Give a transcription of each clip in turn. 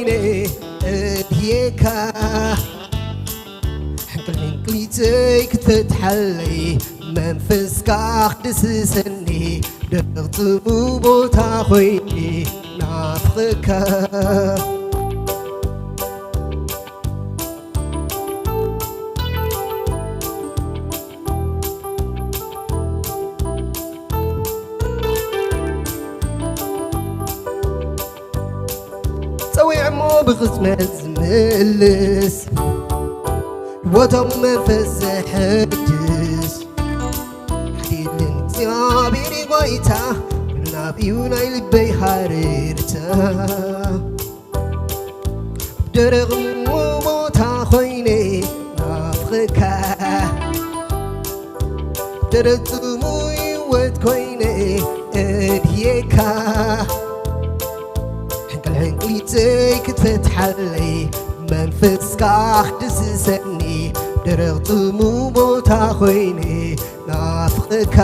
خويني أديكا حنكل تيك تتحلي منفسك أخدس سني درغت بوتا خويني نافخك ويعمو بغزمة زملس وطم منفس حجس حديد لنتيابيني قويتا نابيونا يلبي حريرتا بدرغ موتا خويني نافخكا بدرغ موي ود كويني اديكا هنقلي تيك تفتحلي منفسك أخدس سني درغت مو بوتا خويني نافخك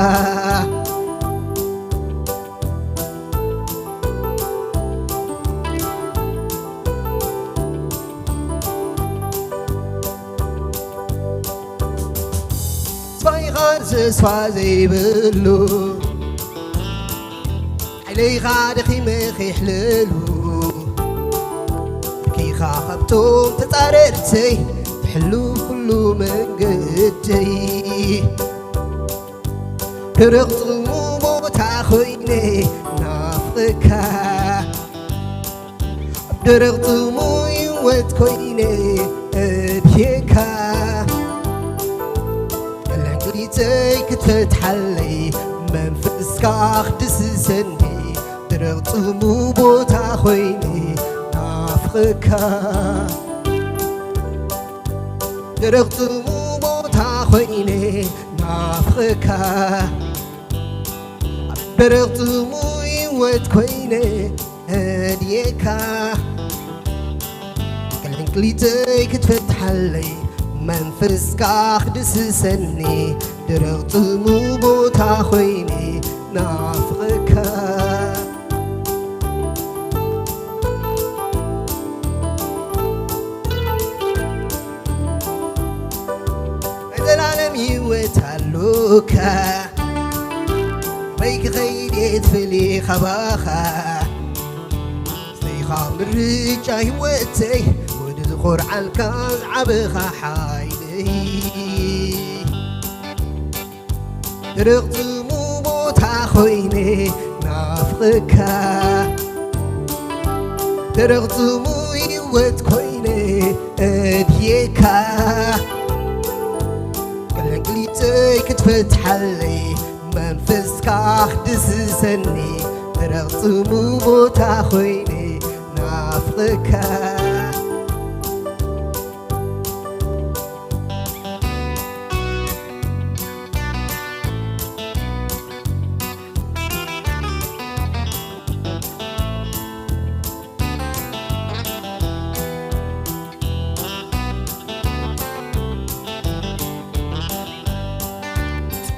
سواي غارز سوازي بلو علي غادخي مخي حللو خاخبتم تطاررتي تحلو كلو منقدي درغت موتا خويني نافخكا درغت موي ود كويني ابيكا العنقلي تيك تتحلي منفسك أخدس سني درغت موتا خويني نافخكا درغت موتا خويني نافخكا درغت موي ود كويني هديكا كلي تيك تفتحلي منفسك أخدس سني درغت موتا خويني نافخكا يوتالوكا بيك غيري تفلي خباخا سيخا مرجع يوتي ودخور عالكاز عبخا حايلي درغت مو موتا خويني نافخكا درغت مو يوت كويني اديكا قلقلي تيك تفتحلي منفسك أخدس سني درغت مو موتا خويني نافخكا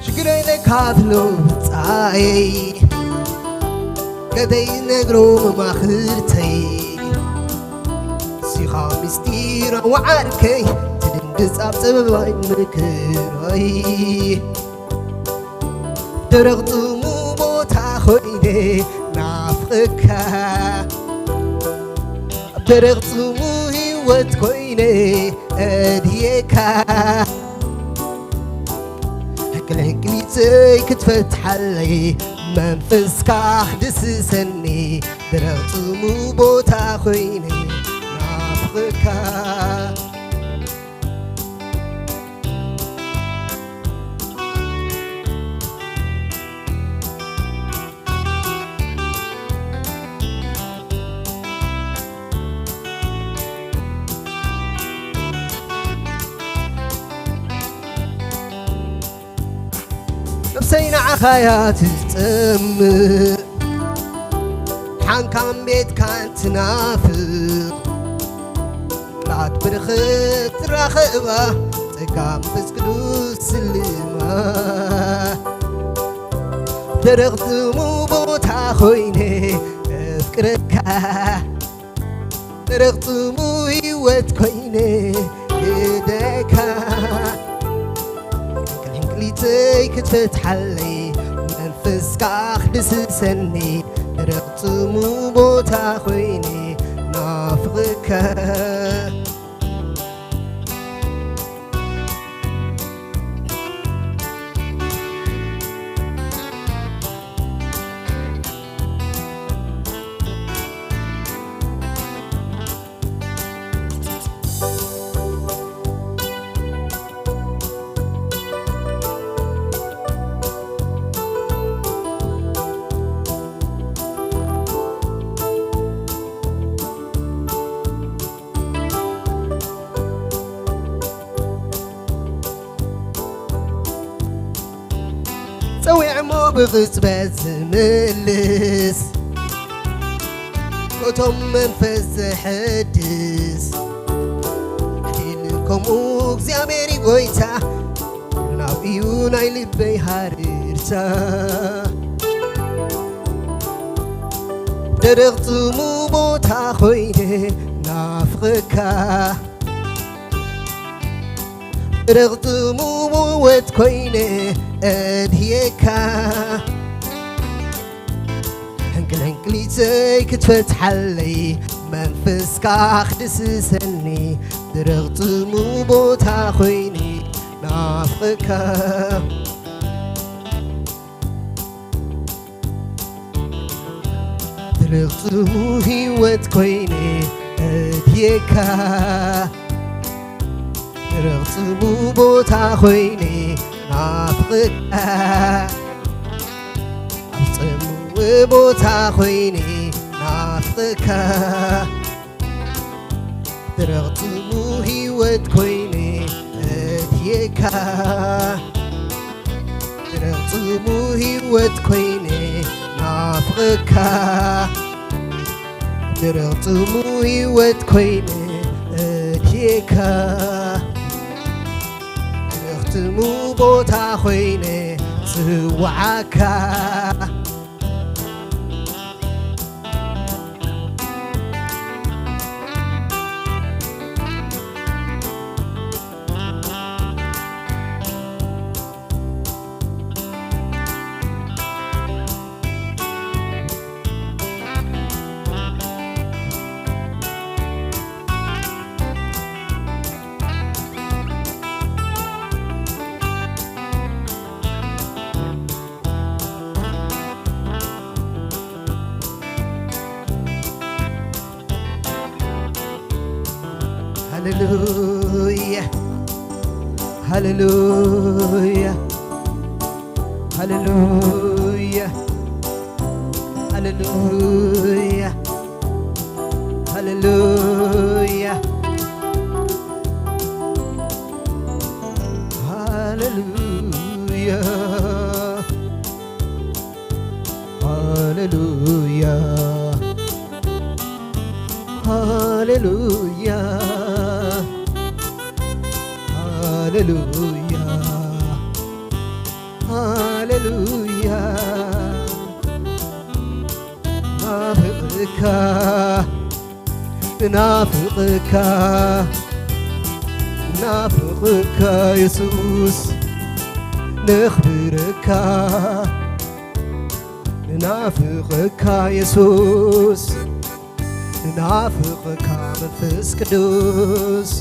شكرينك هاتلو بتاعي كدي نقرو مماخرتي سيخا مستيرة وعاركي تدندس عبسباي مكراي درغت مو موتا خويني نافخكا درغت مو هيوت كويني اديكا هكلي تيك تفتحلي منفسك أخدس سني درغت مو بوتا خويني نافخكا نفسينا عخايات التم حان كان بيت كان تنافق لا تبرخت راخبة تقام فسكدوس سلمة درغت مو بوتا خويني افكركا رغطمو هيوت كويني يدكا كليتي كتفتح لي منفسك أخدس سني رغطمو بوتا خويني نافقك سوي عمو بغصبة زملس كتم منفس حدس حيلكم وكزياميري قويتا ناويون اي لبي هاريرتا درغتمو بوتا خويني نافقكا رغتمو موت كويني أدهيكا هنكلي زي كتفتح لي منفسك أخدس سني درغتمو بوتا خويني نافقكا درغتمو هيوت كويني أدهيكا رغتمو بوتا خويني نافقك رغتمو بوتا خويني نافقك رغتمو هيوت خويني أديكا رغتمو هيوت خويني نافقك رغتمو هيوت خويني أديكا رغتمو بوتا خويني سوعكا هللويا هللويا هللويا هللويا هللويا هللويا هللويا هللويا هاللويا هاللويا نافقك نافقك نافقك يسوس نخبرك نافقك يسوس نافقك منفس قدوس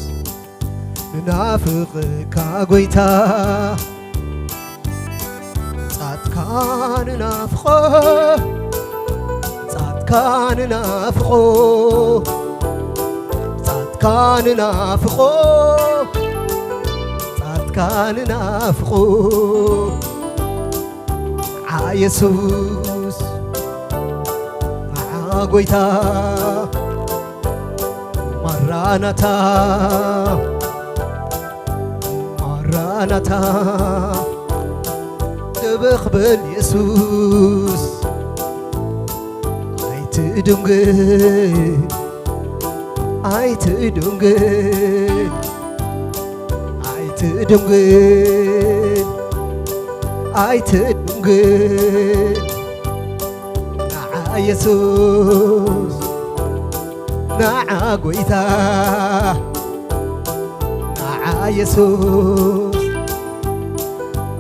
نافقك قويتا صادكان نافقو صادكان نافقو صادكان نافقو صادكان نافقو يسوس مع قويتا مرانتا مرانتا تبخبل يسوس عيتدنقل عيتدنقل عيتدنقل عيتدنقل مع يسوس نعا قويتا نعا يسوس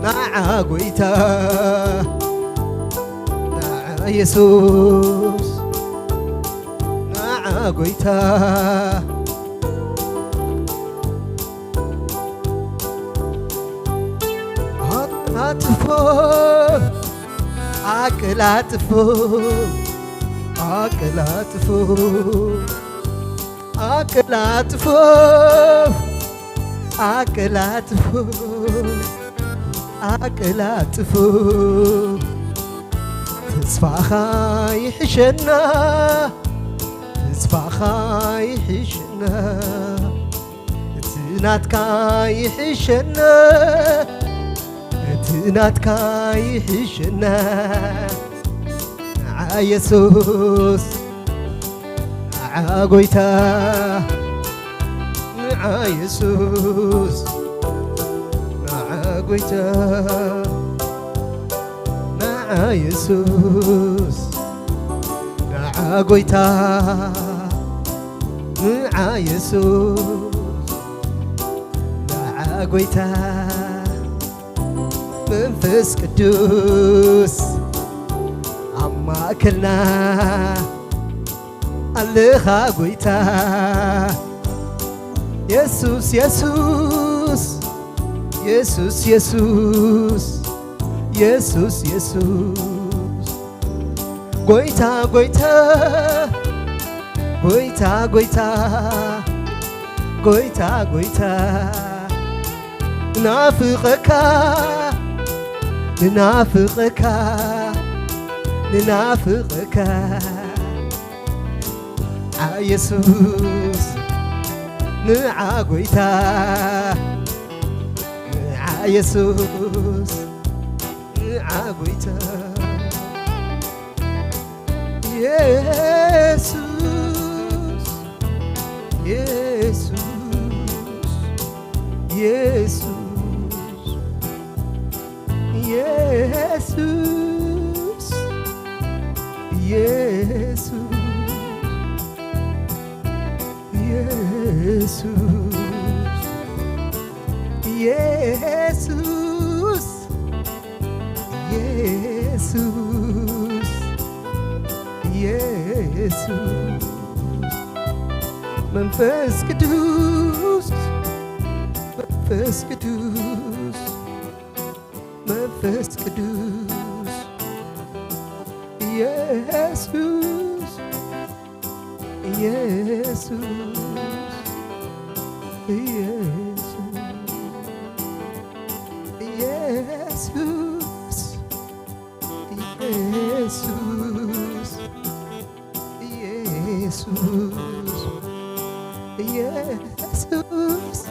نعا قويتا نعا يسوس نعا قويتا أطفو أكلاتفو أكلاتفو أكلاتفو أكلاتفو أكلاتفو تصفى يحشنا تصفى يحشنا تناتكا يحشنا تناتكا يحشنا نعا يسوس نعا قويتا نعا يسوس نعا قويتا نعا يسوس نعا قويتا نعا يسوس نعا قويتا منفس قدوس عما كلنا اللخا قويتا يسوس يسوس يسوس يسوس يسوس يسوس قويتا قويتا قويتا قويتا قويتا قويتا نافقك ننافقك ننافقك يسوس نعا قويتا نعا يسوس نعا قويتا يسوس يسوس يسوس يسوس يسوس يسوس يسوس يسوس يسوس منفس قدوس منفس قدوس منفس قدوس يسوس يسوس يسوس يسوس يسوس يسوس يسوس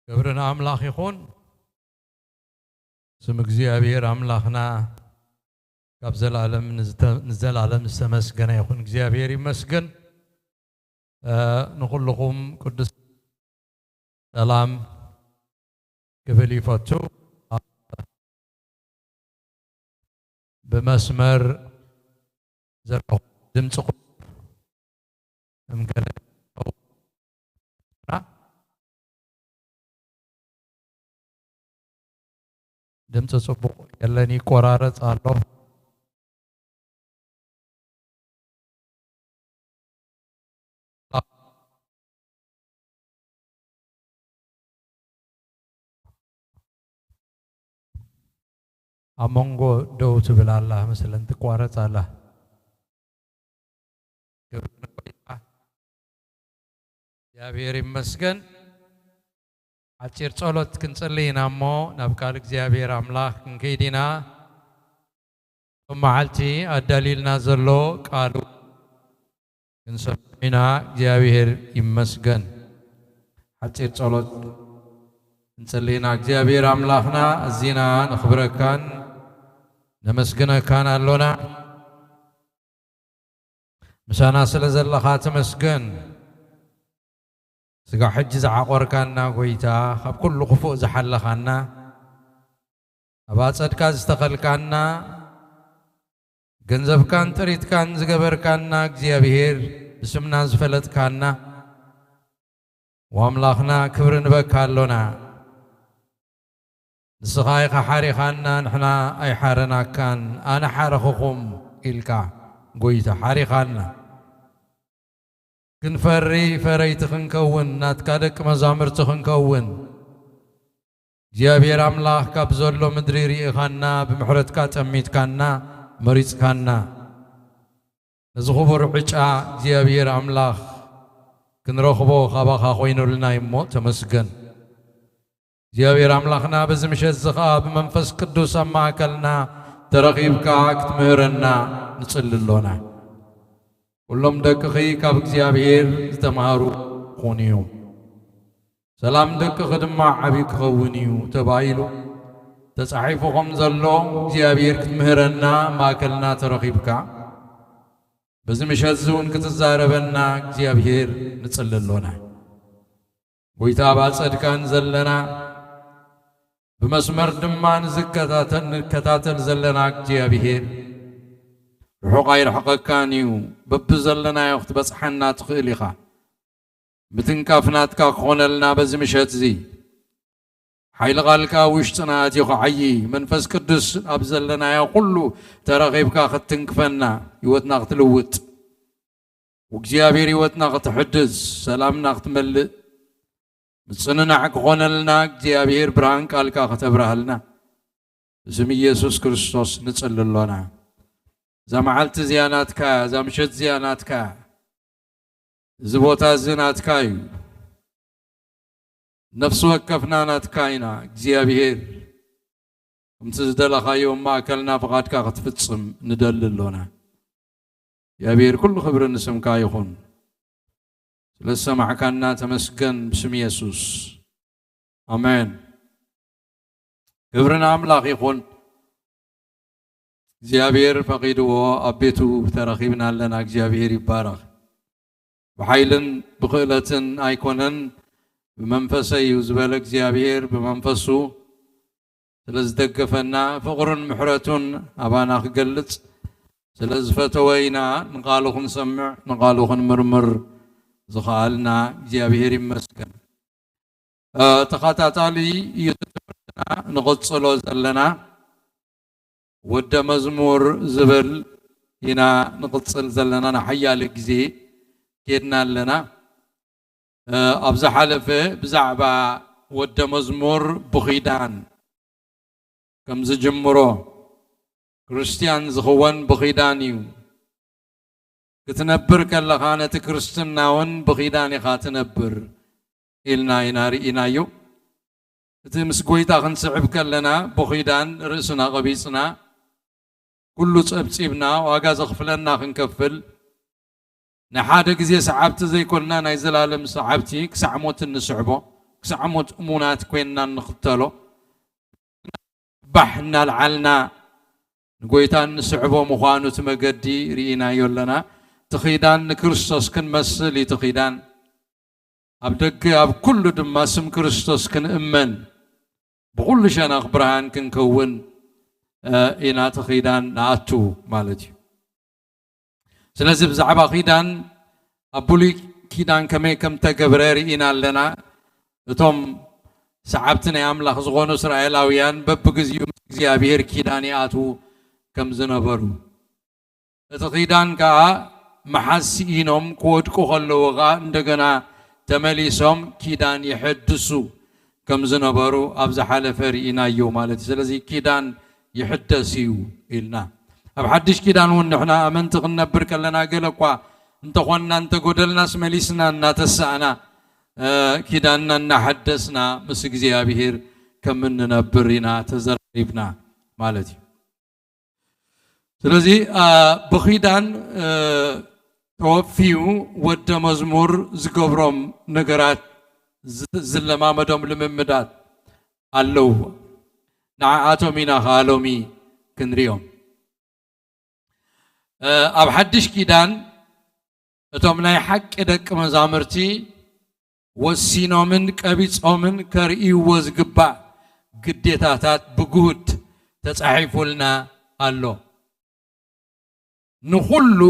قبرنا أملاخ يخون سم እግዚአብሔር አምላኽና ካብ ዘላለም ንዘላለም ዝተመስገነ ይኹን እግዚአብሔር ይመስገን ንኹልኹም ቅዱስ ሰላም ክብል ይፈቱ በመስመር ዘርሑ ድምፅኹም እምከነ ድምፅ ጽቡቅ የለን ይቆራረጥ አለው አሞንጎ ደው ትብላለህ መስለን ትቋረጣለህ እግዚአብሔር ይመስገን عشير صلوت كنصلينا مو نبقى እግዚአብሔር አምላክ እንከይዲና ومعلتي الدليل نازلو قالوا كنسمينا እግዚአብሔር ይመስገን عشير صلوت كنصلينا እግዚአብሔር አምላክنا እዚና نخبركان نمسكنكان አሎና مسانا ስለዘለኻ ተመስገን سجى حج زعقوركنا قويتا خب كل خفوق زحلخنا أباد صدقا استقلكنا جنزب كان تريد كان زجبر كنا جزيابير بسمنا زفلت كنا واملاخنا كبرن بكالونا الصغايق حاري خنا نحنا أي حارنا كان أنا حارخكم إلكا قويتا حاري خنا كنفري فريت خنكون ناتكادك مزامر تخنكون جابير أملاح كابزولو مدريري خانا بمحرت كات أميت كانا مريض كانا نزخبر عجا جابير أملاح كنرخبو خباخا خوينو لنا يمو تمسكن جابير أملاحنا بزمش الزخاب منفس قدوس أما أكلنا ترغيب كاكت مهرنا نصللونا كلهم دقيقي كاب እግዚአብሔር ዝተማሃሩ ኾኒዩ ሰላም ደቅ خدማ ዓቢይ ክኸውን ተባሂሉ ተጻሒፉኹም ዘሎ እግዚአብሔር ክትምህረና ማእከልና ተረኺብካ በዚ ምሸት እውን ክትዛረበና እግዚአብሔር ንጽልሎና ጎይታ ባጸድቃን ዘለና ብመስመር ድማ ንከታተል ዘለና እግዚአብሔር حقير حقكانيو ببزلنا يا أخت بس حنا تخيلها بتنكافناتك خونلنا بزمشت زي حيل غالكا وشتنا تيخ عيي منفس قدس أبزلنا يا كله ترى غيبك أخت تنكفنا يوتنا أخت لوت وجيابير يوتنا أخت حدث سلامنا أخت ملء بتصننا عك خونلنا جيابير برانك ألكا أخت أبرهلنا زمي يسوس كريستوس نتسأل الله زمعلت زياناتك زمشت زياناتك زبوتا زيناتك نفس وكفنا ناتكاينا እግዚአብሔር امتزدل خايوم ما أكلنا فقادك أختفتصم ندللونا እግዚአብሔር كل خبر نسمك يخون لسمع كنا تمسكن بسم يسوس آمين خبرنا أملاق يخون እግዚአብሔር ፈቂድዎ አቤቱ ተረኺብና ኣለና እግዚአብሔር ይባረኽ በኃይልን ብኽእለትን ኣይኮነን ብመንፈሰይ ዝበለ እግዚአብሔር ብመንፈሱ ስለዝደገፈና ፍቕርን ምሕረቱን ኣባና ክገልጽ ስለዝፈተወይና ንቃሉ ክንሰምዕ ንቃሉ ክንምርምር ዝኽኣልና እግዚአብሔር ይመስገን ተኸታታሊ እዩ ትምህርትና ንቕጽሎ ዘለና ود مزمور زبل هنا نقصل زلنا نحيا لجزي كيدنا لنا أبز حلفة بزعبة ود مزمور بخيدان كم زجمرو كريستيان زخوان بخيدانيو كتنبر كلا خانة كريستنا ون بخيداني خاتنبر إلنا يناري إنايو تمسكويتا خنسعب كلنا بخيدان رأسنا قبيسنا كل صبصيبنا واغاز خفلنا خنكفل نحادق زي سعبت زي كلنا نايزل عالم سعبتي كسعموت النسعبو كسعموت امونات كويننا نختلو بحنا العلنا نقويتان نسعبو مخانو تمقدي رينا يولنا تخيدان كريستوس كن مسلي تخيدان أبدك أب كل دم اسم كريستوس كن أمن بقول شان أخبرهان كن كون إنا تخيدان ناتو مالتي سلازب زعبا خيدان أبولي كيدان كم تجبراري إنا لنا توم سعبتنا يعمل خزغون إسرائيلاويان ببجز يوم زيابير كيداني آتو كم زنبرو تخيدان كا محسينهم كود كخلوغا ندقنا تمليسهم كيدان يحدثو كم زنبرو أبز حالفر إنا يوم مالتي سلازي كيدان يحدثيو إلنا أبحدش كيدان ونحنا أمنتق النبر كلنا قلقوا انت قوانا انت قدلنا سمليسنا ناتسعنا كيداننا نحدثنا مس እግዚአብሔር ከምንነብርና ተዘራሪብና ማለት እዩ ስለዚህ በኺዳን ተወፊዩ ወደ መዝሙር ዝገብሮም ነገራት ዝለማመዶም ልምምዳት አለው ንዓቶም ኢና ኻሎሚ ክንሪኦም ኣብ ሓድሽ ኪዳን እቶም ናይ ሓቂ ደቂ መዛሙርቲ ወሲኖምን ቀቢጾምን ከርእይዎ ዝግባእ ግዴታታት ብጉህድ ተጻሒፉልና ኣሎ ንኹሉ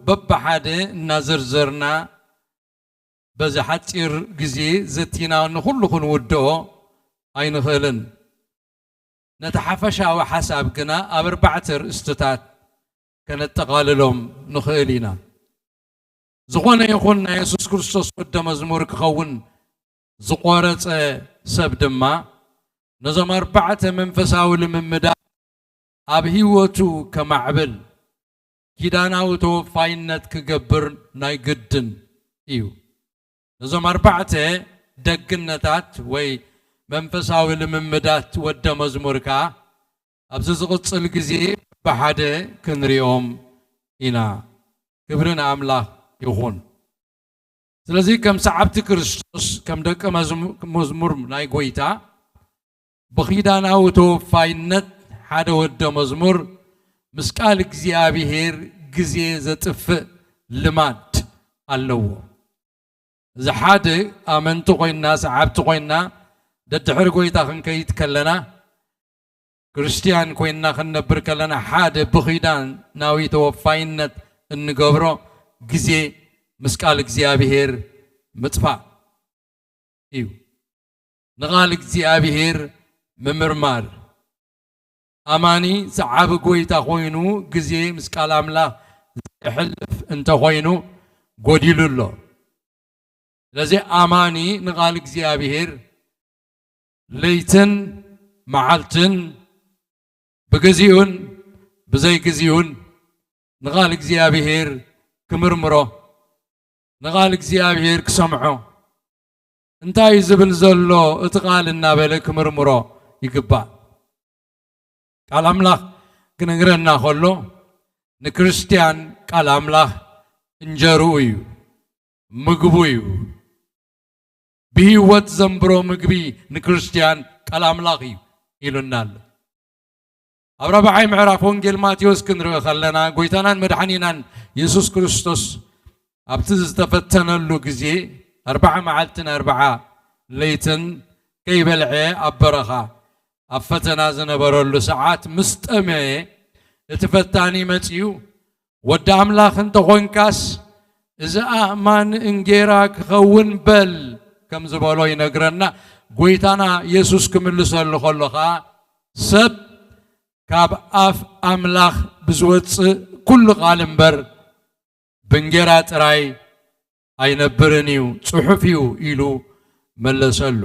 በብሓደ እናዘርዘርና በዚ ሓፂር ግዜ ዘቲና ንኹሉ ክንውድኦ ኣይንኽእልን ነቲ ሓፈሻዊ ሓሳብ ግና ኣብ 4 ርእስትታት ከነጠቓልሎም ንኽእል ኢና ዝኾነ ይኹን ናይ ኢየሱስ ክርስቶስ ወደ መዝሙር ክኸውን ዝቆረፀ ሰብ ድማ ነዞም 4 መንፈሳዊ ልምምዳት ኣብ ህይወቱ ከማዕብል ኪዳናዊ ተወፋይነት ክገብር ናይ ግድን እዩ ነዞም 4 ደግነታት ወይ መንፈሳዊ ልምምዳት ወደ መዝሙርካ ኣብዚ ዝቕፅል ግዜ ብሓደ ክንሪኦም ኢና ክብርን ኣምላኽ ይኹን ስለዚህ ከም ሰዓብቲ ክርስቶስ ከም ደቀ መዝሙር ናይ ጎይታ ብኺዳናዊ ተወፋይነት ሓደ ወደ መዝሙር ምስ ቃል እግዚአብሔር ግዜ ዘጥፍእ ልማድ ኣለዎ እዚ ሓደ ኣመንቲ ኮይና ሰዓብቲ ኮይና ደድሕሪ ጎይታ ክንከይድ ከለና ክርስቲያን ኮይና ክንነብር ከለና ሓደ ብኺዳናዊ ተወፋይነት እንገብሮ ግዜ ምስ ቃል እግዚአብሔር ምጥፋእ እዩ ንቃል እግዚአብሔር ምምርማር ኣማኒ ዝዓብ ጎይታ ኮይኑ ግዜ ምስ ቃል ኣምላኽ ዝሕልፍ እንተኮይኑ ጎዲሉ ኣሎ ስለዚ ኣማኒ ንቃል እግዚአብሔር ለይትን መዓልትን ብግዚኡን ብዘይ ግዚኡን ንቃል እግዚአብሔር ክምርምሮ ንቃል እግዚአብሔር ክሰምዖ እንታይ ዝብል ዘሎ እቲ ቃል እናበለ ክምርምሮ ይግባእ ቃል ኣምላኽ ክነግረና ከሎ ንክርስቲያን ቃል ኣምላኽ እንጀርኡ እዩ ምግቡ እዩ ብህይወት ዘንብሮ ምግቢ ንክርስቲያን ቃል ኣምላኽ እዩ ኢሉና ኣሎ ኣብ 4ይ ምዕራፍ ወንጌል ማቴዎስ ክንሪኦ ከለና ጎይታናን መድሓኒናን ኢየሱስ ክርስቶስ ኣብቲ ዝተፈተነሉ ግዜ 40 መዓልትን 40 ለይትን ከይበልዐ ኣብ በረኻ ኣብ ፈተና ዝነበረሉ ሰዓት ምስ ጠመየ እቲ ፈታኒ መፂኡ ወዲ ኣምላኽ እንተኾንካስ እዚ ኣእማን እንጌራ ክኸውን በል ከም ዝበሎ ይነግረና ጎይታና ኢየሱስ ክምልሰሉ ከለኻ ሰብ ካብ ኣፍ ኣምላኽ ብዝወፅእ ኩሉ ቃል እምበር ብእንጌራ ጥራይ ኣይነብርን እዩ ጽሑፍ እዩ ኢሉ መለሰሉ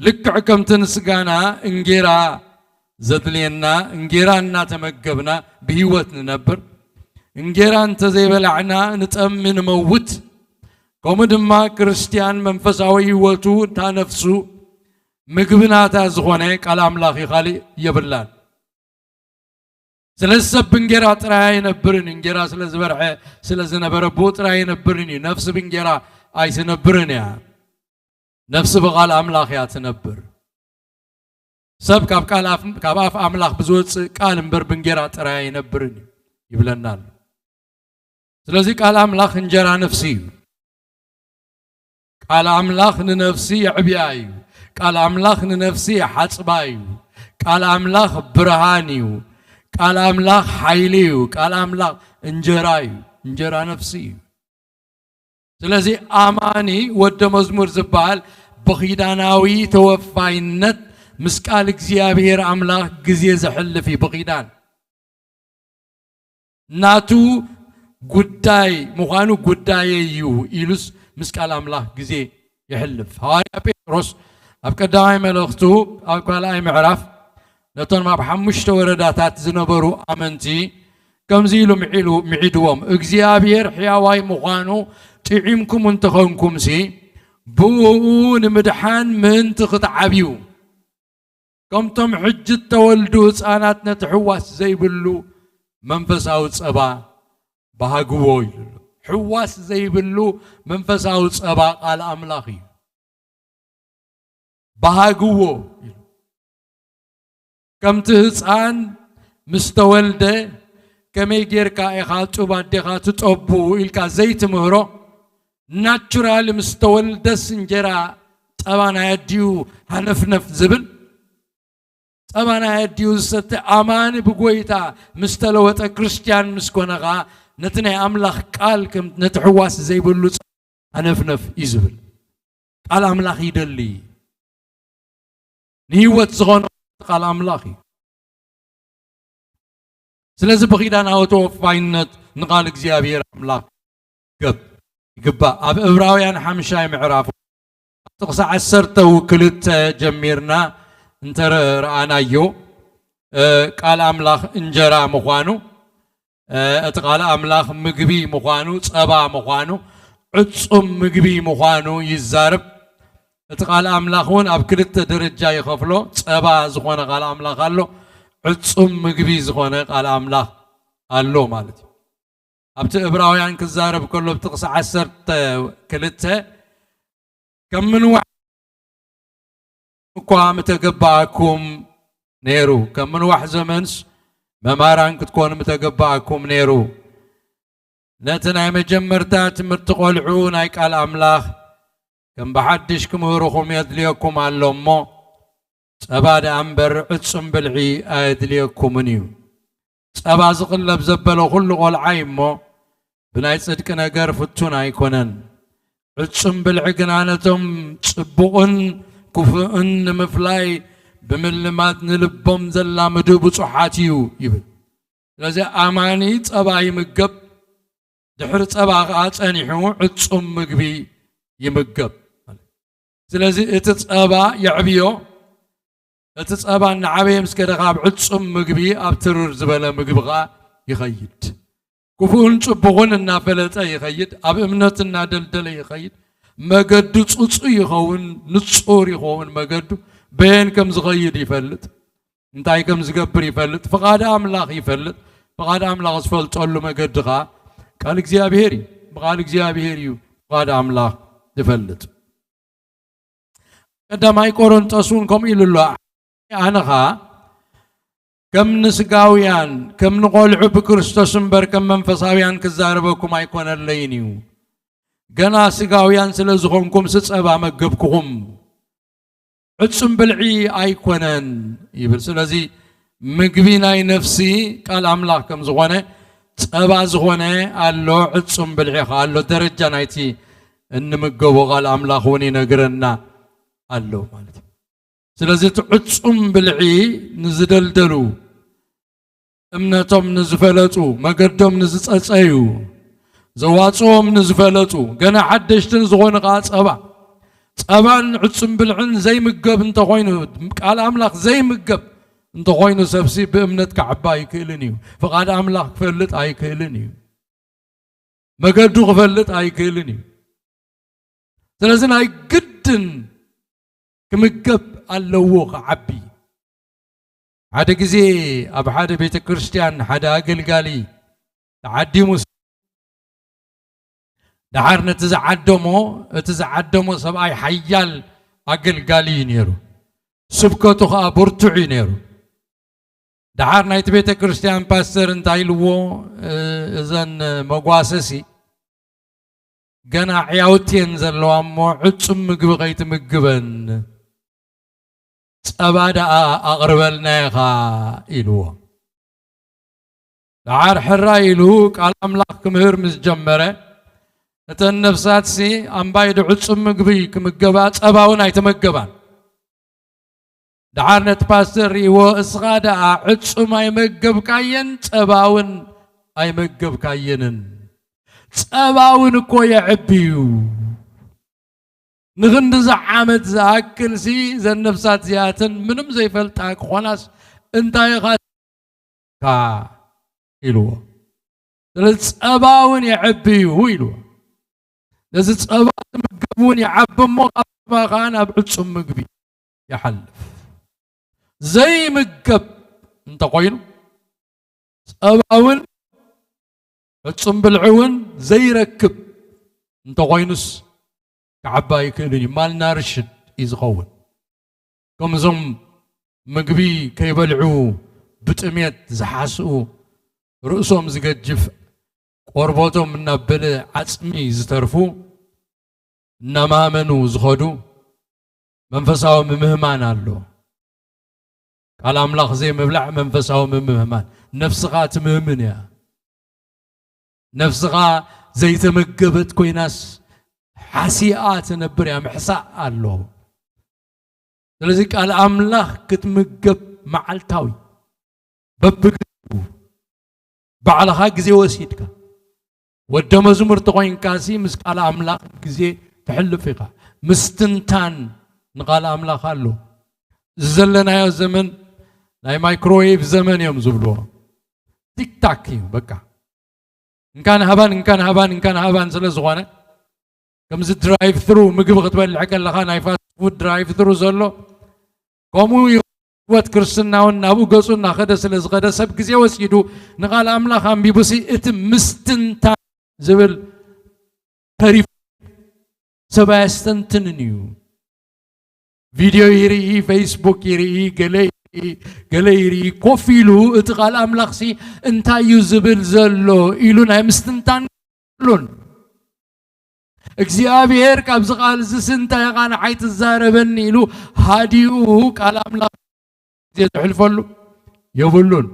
ልክዕ ከምቲ ንስጋና እንጌራ ዘድልየና እንጌራ እናተመገብና ብህይወት ንነብር እንጌራ እንተዘይበላዕና ንጠሚ ንመውት ከምኡ ድማ ክርስቲያን መንፈሳዊ ህይወቱ እታ ነፍሱ ምግብናታ ዝኾነ ቃል ኣምላኽ ይኻሊእ የብላን ስለዚ ሰብ ብእንጌራ ጥራይ ኣይነብርን እንጌራ ስለዝበርሐ ስለዝነበረ ብኡ ጥራይ ኣይነብርን እዩ ነፍሲ ብእንጌራ ኣይትነብርን እያ ነፍሲ ብቃል ኣምላኽ እያ ትነብር ሰብ ካብ ኣፍ ኣምላኽ ብዝወፅእ ቃል እምበር ብእንጌራ ጥራይ ኣይነብርን እዩ ይብለና ኣሎ ስለዚ ቃል ኣምላኽ እንጀራ ነፍሲ እዩ ቃል ኣምላኽ ንነፍሲ የዕብያ እዩ ቃል ኣምላኽ ንነፍሲ የሓፅባ እዩ ቃል ኣምላኽ ብርሃን እዩ ቃል ኣምላኽ ሓይሊ እዩ ቃል ኣምላኽ እንጀራ እዩ እንጀራ ነፍሲ እዩ ስለዚ ኣማኒ ወደ መዝሙር ዝበሃል ብኺዳናዊ ተወፋይነት ምስ ቃል እግዚአብሔር ኣምላኽ ግዜ ዘሕልፍ እዩ ብኺዳን ናቱ ጉዳይ ምዃኑ ጉዳይ እዩ ኢሉስ ምስ ቃል ኣምላኽ ግዜ ይሕልፍ ሐዋርያ ጴጥሮስ ኣብ ቀዳማይ መልእኽቱ ኣብ 2ይ ምዕራፍ ነቶም ኣብ 5 ወረዳታት ዝነበሩ ኣመንቲ ከምዚ ኢሉ ምዒድዎም እግዚአብሔር ሕያዋይ ምዃኑ ጥዒምኩም እንትኾንኩምሲ بون مدحان من تختعبيو كم تم حجة تولدو سانات نتحواس زي بلو منفس أو صبا بهاجوي حواس زي بلو منفس أو صبا قال أملاخي بهاجو كم تهزان مستولده كم يجير كائخات وبعدها تطبو إلك زيت مهرو ناتشورال مستولده سنجرا طبعا هديو هنفنف زبل طبعا هديو ست أمان بقويتا مستلوت كريستيان مسكونغا نتني أملاخ قال كم نتحواس زي بلو هنفنف يزبل قال أملاخ يدلي نيوت زغون قال أملاخي سلازم بخيدان أوتو فاينت نقال إكزيابير أملاخ قبا أب إبراويان حمشاي معرافو تقصى عسرته وكلت جميرنا انتر رأنا يو قال أملاخ انجرا مخوانو اتقال أملاخ مقبي مخوانو صبا مخوانو عصم مقبي مخوانو يزارب اتقال أملاخون أب كلت درجة يخفلو صبا زخوانا قال أملاخ قالو عصم مقبي زخوانا قال أملاخ قالو مالتي أبت إبراهيم كزارب كله بتقصى عسرت كلتة كم من واحد قام تقبعكم نيرو كم من واحد زمنس مماران كتكون متقبعكم نيرو نتنا مجمرتات مرتقلعون هيك على أملاخ كم بحدش كمهركم يدليكم على الأمو أباد أمبر عصم بالعي أدليكم نيو أبا زقلب زبلو كل قول عيمو بناي صدق نجار فتون أيكونن عصم بالعقنانتهم صبؤن كفؤن مفلاي بملمات نلبهم زلا مدوب صحاتيو يبل لذا أماني أبا يمقب دحرت أبا أتانيحو عصم مقبي يمقب لذا اتتصابا يعبيو اتتصابا نعبي مسكدغاب عصم مقبي أبترر زبلا مقبغا يخيد كفون صبغون النافلة يخيد أب امنتنا دلدل يخيد مقدو تصوصي يخون نتصور يخون مقدو بين كم زغيد يفلت انتاي كم زقبر يفلت فقاد أملاخ يفلت فقاد أملاخ اسفلت قلو مقدغا قال اكزيابيري فقال اكزيابيريو فقاد أملاخ يفلت قدام اي قرنطسون كم إلو الله أنخا كم نسقاويان كم نقولعو بكريستوس مبر كم منفساويان كزاربكم ايكون اللينيو قنا سقاويان سلزغنكم ستصبا مقبكم عصم بالعي ايكونن يبل سلازي مقبيناي نفسي قال أملاك كم زغونه صبا زغونه قالو عصم بالعي قالو درجة نايتي ان مقبو قال أملاك وني نقرنا قالو مالتي سلازي تعصم بالعي نزدلدلو امنتهم نزفلتو مقدم نزتصيو زواصهم نزفلتو قنا حدشتن زغون قاص أبا صبان عصم بالعن زي مقب انت خوينو قال أملاك زي مقب انت خوينو سبسي بامنتك عباي كيلنيو فقال أملاك فلت اي كيلنيو مقدو فلت اي كيلنيو سلازن اي قدن كمقب اللوخ عبي هذا كذي أب حدا بيت كريستيان حدا قلقالي تعدي مس دعارنا تزعدمو سبعي حيال قلقالي نيرو سبكتو خابرتعي نيرو دعارنا يتبيت كريستيان باستر انتايلو اذن مقواسسي قنا عياوتين زلو امو عصم مقب غيت مقبن أبدا أقربلنا خا إلو دعار حرا إلو قال أملاك مهر مزجمرة النفسات سي أم بايد عصم مقبي كمقبات أباون أي تمقبان دعار نتباستر إيو إسغادا عصم أي مقب كاين أباون أي مقب كاينن أباون كو يعبيو نغند زعامت زاكل سي زي النفسات زياتن منم زي فلتاك خوناس انتاي غاد كا إلو للس أباون يعبيو إلو لذي صبات مقبون يعب مقبا غانا بعصم مقبي يحلف زي مقب انت قوينو صباون عصم بالعون زي ركب انت قوينوس كعبا يكلني مال نارشد يزغون كم زم مقبي كيبلعو بتميت زحاسو رؤسهم زقجف قربوتهم من نبل عصمي زترفو نما منو زخدو منفساو مهمان الله قال املاخ زي مبلع منفساو مهمان نفسها تمهمن يا نفسها زي تمقبت كويناس حسيئات نبر يا محساء الله لذلك قال املاخ كتمقب معلتاوي ببقو بعلها جزي وسيدك ود مزمور تقوين كاسي مسقال املاخ جزي تحل فيها مستنتان نقال املاخ الله زلنا يا زمن لاي مايكرويف زمن يوم زبلو تيك تاك بقى ان كان هبان سلازغونه كم زي درايف ثرو مقب غتبلع كلها ناي فاست فود درايف ثرو زلو قومو وات كرسناون ابو قصنا خدس لزغده سب غزي وسيدو نقال املاخ ام بيبسي ات مستنتا زبل تاريف سباستنتنيو فيديو يري فيسبوك يري غليري كوفيلو اتقال املاخ سي انتا يزبل زلو يلونا مستنتان لون እግዚአብሔር ካብ ዝቃል ዝስንታ ይቃና ሓይት ዘዛረበኒ ኢሉ ሃዲኡ ቃል አምላክ ዘሕልፈሉ የብሉን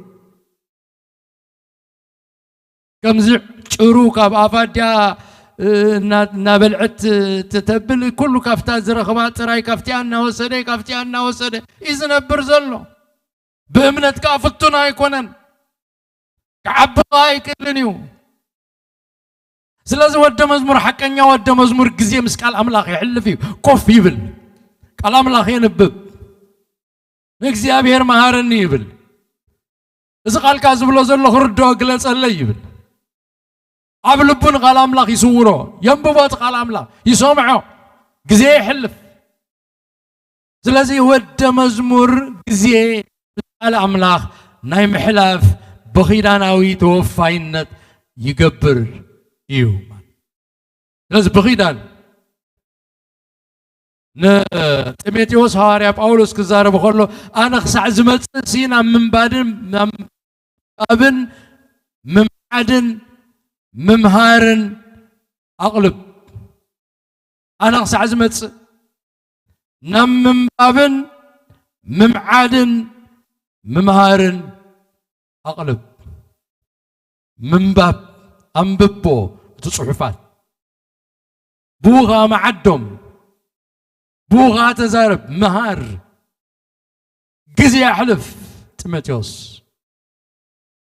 ከምዚ ጭሩ ካብ አፋድያ ናበልዕት ተተብል ኩሉ ካፍታ ዝረኸባ ጥራይ ካፍቲያ እናወሰደ ይዝነብር ዘሎ በእምነት ካፍቱን አይኮነን ከዓብቃ አይክልን እዩ ስለዚህ ወደ መዝሙር ሐቀኛ ወደ መዝሙር ጊዜ ምስቃል አምላክ ይሕልፍ ኮፍ ይብል ቃል አምላክ ይንብብ እግዚአብሔር መሃረኒ ይብል እዚ ቃልካ ዝብሎ ዘሎ ክርዶ ግለጸለይ ይብል ኣብ ልቡን ቃል አምላክ ይስውሮ የንብቦት ቃል አምላክ ይሰምዖ ጊዜ ይሕልፍ ስለዚህ ወደ መዝሙር ጊዜ ቃል አምላክ ናይ ምሕላፍ በኺዳናዊ ተወፋይነት ይገብር እዩ ለዚህ በኺዳን ጢሞቴዎስ ሐዋርያ ጳውሎስ ክዛረብ ከሎ አነ ክሳዕ ዝመጽእ ሲና ምንባድን አብን ምምዓድን ምምሃርን አቅልብ አነ ክሳዕ ዝመጽእ ናብ ምንባብን ምምዓድን ምምሃርን አቅልብ ምንባብ አንብቦ ጽሑፋት ቡኻ ማዓዶም ቡኻ ተዛረብ መሃር ጊዜ ያሕልፍ ጢሞቴዎስ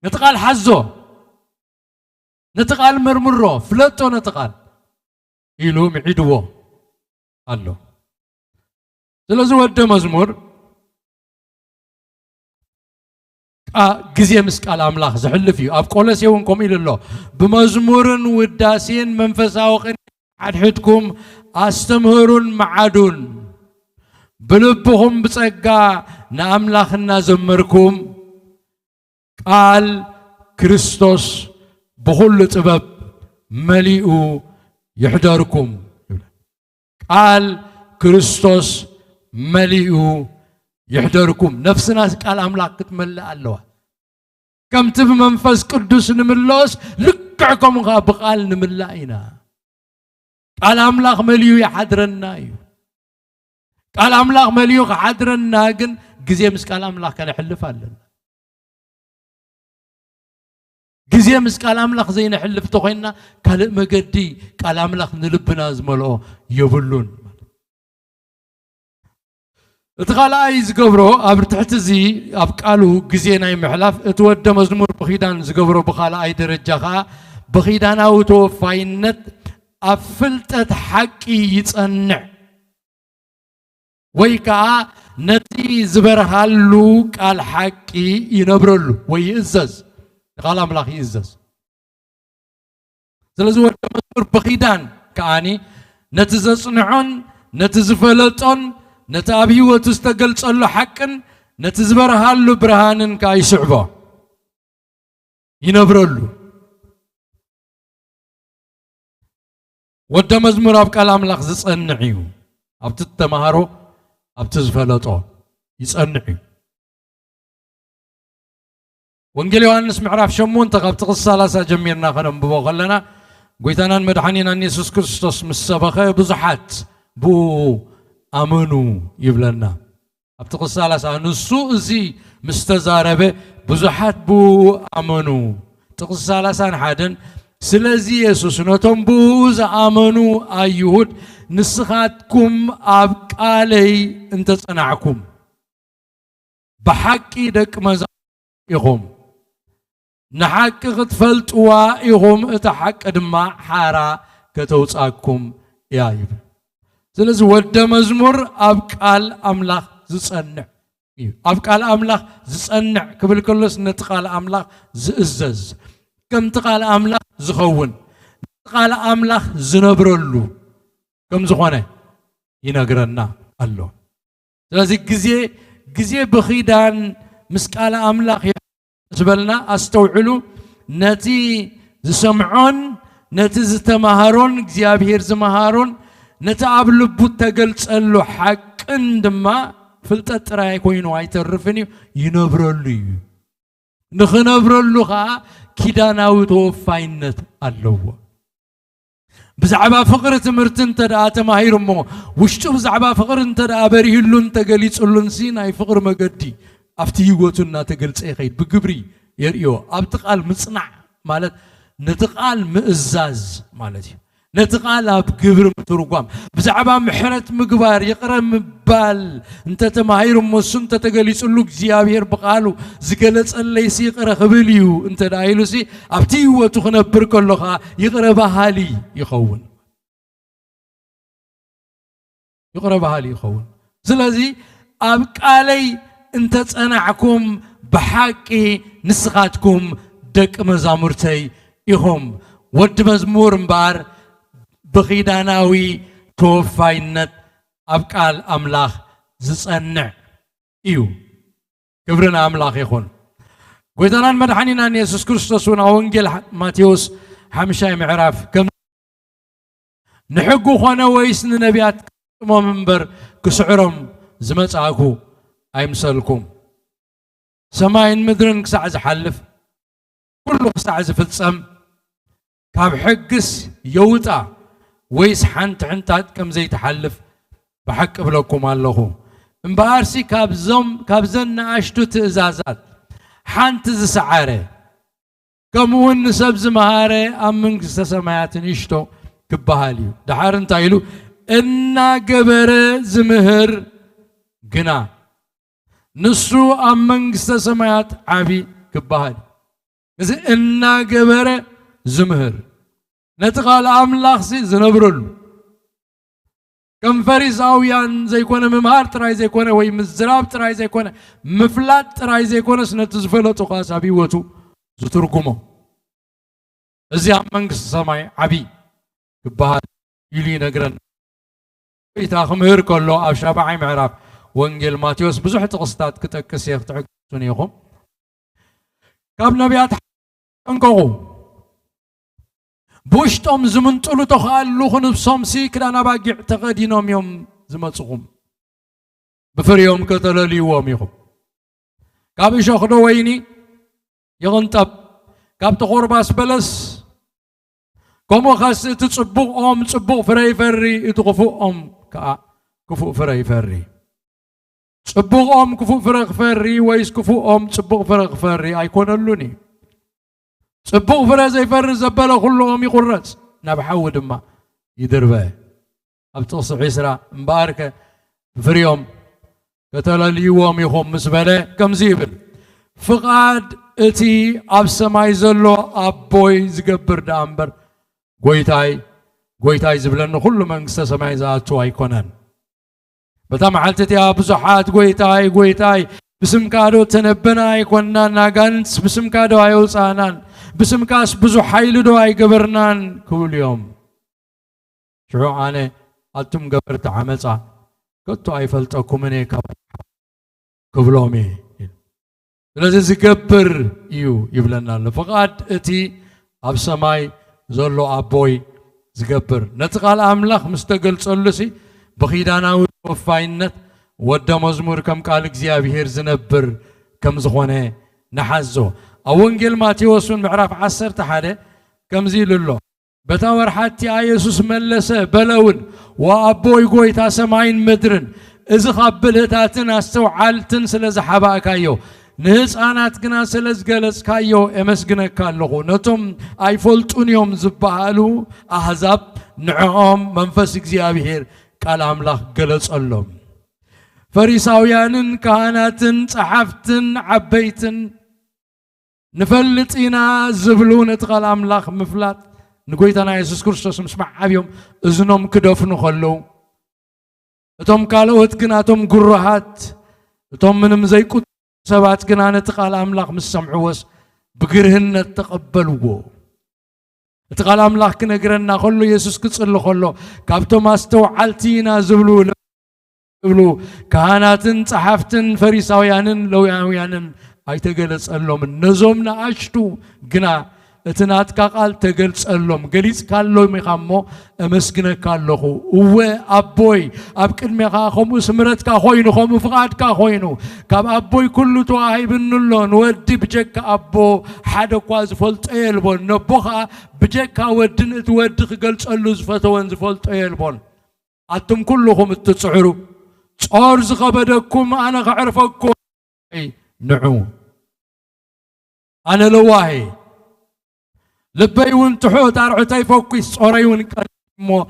ነጥቃል ሓዞ ነጥቃል መርምሮ ፍለጦ ነጥቃል ኢሉ ምዒድዎ ኣሎ ስለዚህ ወደ መዝሙር ጊዜ ምስቃል አምላክ ዝሕልፍ እዩ ኣብ ቆሎሴውን ከምኡ ኢሉ ኣሎ ብመዝሙርን ውዳሴን መንፈሳዊ ቅኔ ሓድሕድኩም ኣስተምህሩን መዓዱን ብልብኹም ብጸጋ ንኣምላኽና ዘመርኩም ቃል ክርስቶስ ብኩሉ ጥበብ መሊኡ ይሕደርኩም ቃል ክርስቶስ መሊኡ يحضركم نفسنا قال أملاك تملأ الله كم تب منفس قدوس نملوس لكعكم بقال نملأنا قال أملاك مليو يحضرنا قال أملاك مليو يحضرنا جن جزيمس قال أملاك كان يحلف علينا جزيمس قال أملاك زين يحلف تقولنا قال مجدي قال أملاك نلبنا زملو يبلون اتقال اي زغبرو اب تحت زي اب قالو غزينا يمحلاف اتود مزمور بخيدان زغبرو بخال اي درجاخا بخيداناو توفاينت افلطت حقي يصنع ويكا نتي زبرهالو قال حقي ينبرلو ويئزز قال املاك يئزز ስለዚህ ወደ መዝሙር በኺዳን كأني نتزصنعون نتزفلطون نتابي وتستقلص له حقن نتزبرها له برهانن كاي صعبه ينبرلو ود مزمور اب قال املاح زصنعيو اب تتمهارو اب تزفلطو يصنعي وانجيل يوحنس معراف 8 تقبت 30 جميرنا خنبو خلنا قويتنا مدحنينا يسوع كريستوس مسبخه بزحات بو امنو يبلنا ابتق 30 نسو زي مستزاربه بزحات بو امنو تق 30 حدن سلازي يسوع نوتم بو امنو ايهود نسخاتكم اب قالي انت صنعكم بحقي دق مز يقوم نحق تفلطوا يقوم اتحق دما حارا كتوصاكم يايب ስለዚህ ወደ መዝሙር አብቃል አምላክ ዝጸንዕ እዩ አብቃል አምላክ ዝጸንዕ ክብል ከሎስ ነጥቃል አምላክ ዝእዘዝ ከም ተቃል አምላክ ዝኸውን ተቃል አምላክ ዝነብረሉ ከም ዝኾነ ይነግረና አሎ ስለዚህ ጊዜ በኺዳን ምስቃል አምላክ ዝበልና አስተውዕሉ ነቲ ዝሰምዖን ነቲ ዝተማሃሮን እግዚአብሔር ዝማሃሮን نتعب لبوت تقلصلو حقن دما فلطت راي كوينو ايترفني ينبرلو نخنبرلو خا كيداناو توفاينت الله بزعبا فقر تمرت انت دا تماهيرمو وشتو بزعبا فقر انت دا بريهلو انت قليصلون سين اي فقر مقدي افتي يغوتنا تقلص اي خيد بغبري يريو ابتقال مصنع مالت نتقال مئزاز مالتي نتقال بكبر مترقام بزعبا محرت مقبار يقرا مبال انت تماهير موسن تتقليص له እግዚአብሔር بقالو زقلصلي سي يقرا خبليو انت دايلو سي ابتي وتو خنبر كلخا يقرا بحالي يخون يقرا بحالي يخون ስለዚህ ابقالي انت تصنعكم بحقي نسخاتكم دق مزامرتي يهم ود مزمور مبار بخيداناوي توفاينت أبقال أملاخ زصنع إيو كبرنا أملاخ يخون قويتنا مدحنينا أن يسوس كريستوس ونعونجل ماتيوس حمشاي معراف كم نحقو خوانا ويسن نبيات منبر كسعرم زمت عاكو أيمسلكم سماين مدرن كسعز حلف كله كسعز فتصم كاب حقس يوتا ويس حنت حنتات كم زي تحلف بحق بلكم الله امبارسي كابزن اشتو تزازات حنت زسعاره كم ون سبز مهاره امن سسمايات نشتو كبهالي دحار انتايلو انا قبر زمهر قنا نسو امن سسمايات عبي كبهالي اذا انا قبر زمهر نتقال أملاخ سي زنبرلو كم فريساويان زي كونه ممهار تراي زي كونه وي مزراب تراي زي كونه مفلات تراي زي كونه سنتزفلطو قاسابي وتو زتركمو ازي منغس سماي عبي كبهال يلي نغرن ايتا خمهر كلو ابشابعي معراف وانجيل ماتيوس بزح تقصتات كتكس يختعكسون يخم كاب نبيات انكو بوشتم زمنطلو تخالو خنبسوم سي كدانا باقي اعتقدينهم يوم زمصقوم بفريوم كتلليوم يخم كاب يشخدو ويني يغنطب كاب تقرباس بلس كومو خاص تصبق صبق فري فري يتقفو كا كفو فري فري صبق كفو فرق فري ويس كفو صبق فرق فري ايكونلوني صبق فرا زي فر زباله كلهم يقرص نبحود ما يدربه ابتص عسرا مباركه فريوم كتلليوم يخم مسبله كم زيبل فقاد اتي اب سماي زلو ابوي زغبر دامبر غويتاي زبلن كل منغست سماي زاتو ايكونن بتام حالتي يا بزحات غويتاي بسم كادو تنبنا يكوننا ناغانس بسم كادو ايوصانان بسم كاس بزو حيل دو اي غبرنان كل يوم شعو أنا أتم قبرت عمصا كنت أيفلتكم مني كبلومي لذا زقبر يبلنا الله فقط أتي أب سماي زلو أبوي زقبر نتقال أملاخ مستقل صلسي بخيدانا وفاينت ودا مزمور كم قال እግዚአብሔር ዝነብር كم زخونه نحزو أونجيل ماتيوس معرف 11 كم زي لله بتاور حتى يسوع ملسه بلون وأبوي قويتا سماين مدرن إذا خبلتاتنا استوعلتن سلز حبا كايو نهز آنات قنا سلز قلز كايو امسقنا كاللغو نتم اي فولتون يوم زبالو أحزاب نعوم منفس እግዚአብሔር قال أملاخ قلز اللهم فريساويانن كهاناتن صحفتن عبيتن نفلتينا زبلون تقال أملاخ مفلات نقويتنا يسوس كريستوس مسمع عبيهم إذنهم كدفنو خلو اتم كالوت كنا اتم قرهات اتم منم زي كت سبات كنا نتقال أملاخ مسمعوس بقرهن تقبلوه تقال أملاخ كنا قرنا خلو يسوس كتصلو خلو كابتو ما استوعلتينا زبلو كهاناتن صحفتن فريساويانن لويانن ايتقلص اللهم نزومنا اشتو قنا اتنات كاقال تقلص اللهم قليس كالو ميخامو امسكنا كالوخو هو ابوي ابكن ميخاخمو سمرت كاخوينو خمو فقاد كاخوينو كاب ابوي كله تواهي بنلون ودي بجك ابو حدا كواز فولت ايلبون نبوخا بجك ودن اتودخ قلص اللو زفتوان زفولت ايلبون اتم كلهم تتصعروا صار زخبدكم انا خعرفكم نعو أنا لواهي لبي وانتحوت أرعوتي فوكي صوري ونكرمو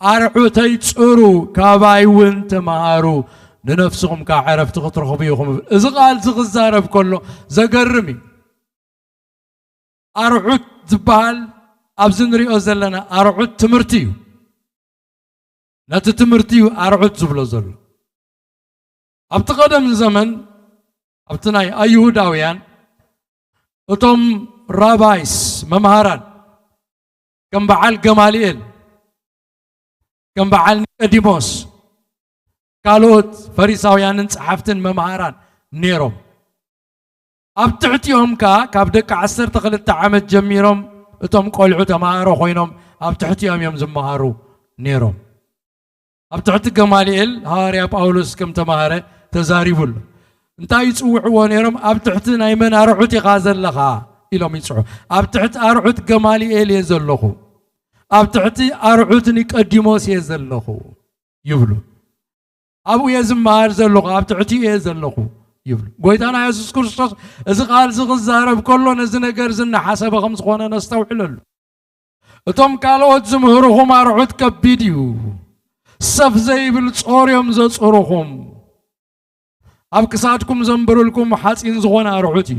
أرعوتي تصورو كاباي وانت مهارو لنفسهم كعرف تغطرخوا بيهم إذا قال زغزارب كله زقرمي أرعوت زبال أبزنري أزلنا أرعوت تمرتيو لا تتمرتيو أرعوت زبلو زلو أبتقدم زمن أبتناي أيهوداويان أتم رابايس ممهران كم بعال جماليل كم بعال نيقوديموس كالوت فريساويان صحافتن ممهران نيروم أبتعتيهم كابدك 10 عامت جميرهم أتم قلعو تمهارو خوينهم أبتعتيهم يوم زمهارو نيروم أبتعت جماليل هاري باولوس كم تمهره تزاريبول انتاي يصوعوا نيرم ابتحتنا يمن ارعوت يغازل لها الهم يصعوا ابتحت ارعوت جماليل يزلخو ابتحت ارعوت نيقوديموس يزلخو يبلو ابو يزمار زلخو ابتحتي يزلخو يبلو قويتانا يسوس كريستوس اذا قال زغزارب كله نز نجر زنا حسب خمس خونا نستوعلل اتم قالوت زمهرهم ارعوت كبيديو سف زي بالصوريوم زصورهم أبكساتكم زنبرلكم حاسين زغون أرعوتي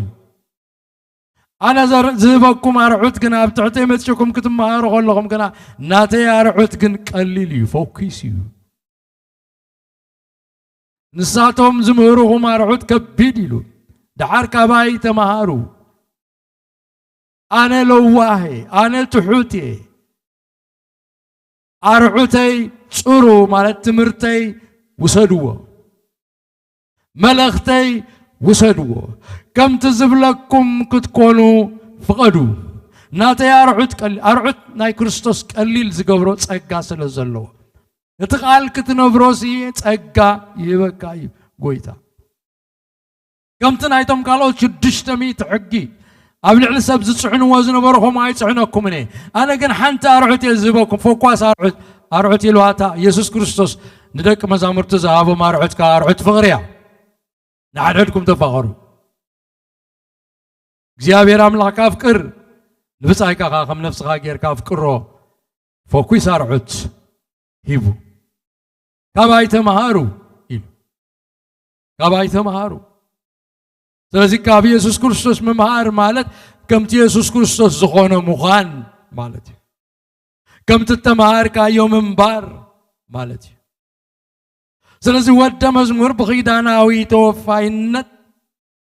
أنا زبكم أرعوت كنا أبتعتي متشكم كتم أرغل لكم كنا ناتي أرعوت كن قليلي فوكيسيو نساتهم زمهرهم أرعوت كبيديلو دعار كباي تمهارو أنا لواهي أنا تحوتي أرعوتي صورو مالت تمرتي وسدوه ملختي وسدوا كم تزبلكم كتكونوا فقدوا ناتي أرعوت ناي كريستوس قليل زقبرو تصقا سلازلو يتقال كتنبروسي تصقا يبكاي قويتا كم تنايتم قالوا شدشتمي تحقي قبل على سب زصعنوا وزنبرهم ما يصعنكم ني انا كن حنت أرعوت يزبكم فوقاس أرعوت يلواتا يسوع كريستوس ندك مزامرت زهابو ما أرعوت كأرعوت فغريا نعددكم تفاخروا እግዚአብሔር አምላክ አፍቅር ልብሳይካ ካም ነፍስኻ ጌርካ አፍቅሮ ፎኩይ ሳርዑት ሂቡ ካባይ ተማሃሩ ኢሉ ካባይ ተማሃሩ ስለዚህ ካብ ኢየሱስ ክርስቶስ መማሃር ማለት ከምቲ ኢየሱስ ክርስቶስ ዝኾነ ሙኻን ማለት እዩ ከምቲ ተማሃርካዮ ምንባር ማለት እዩ ስለዚህ ወደ መዝሙር በኺዳናዊ ተወፋይነት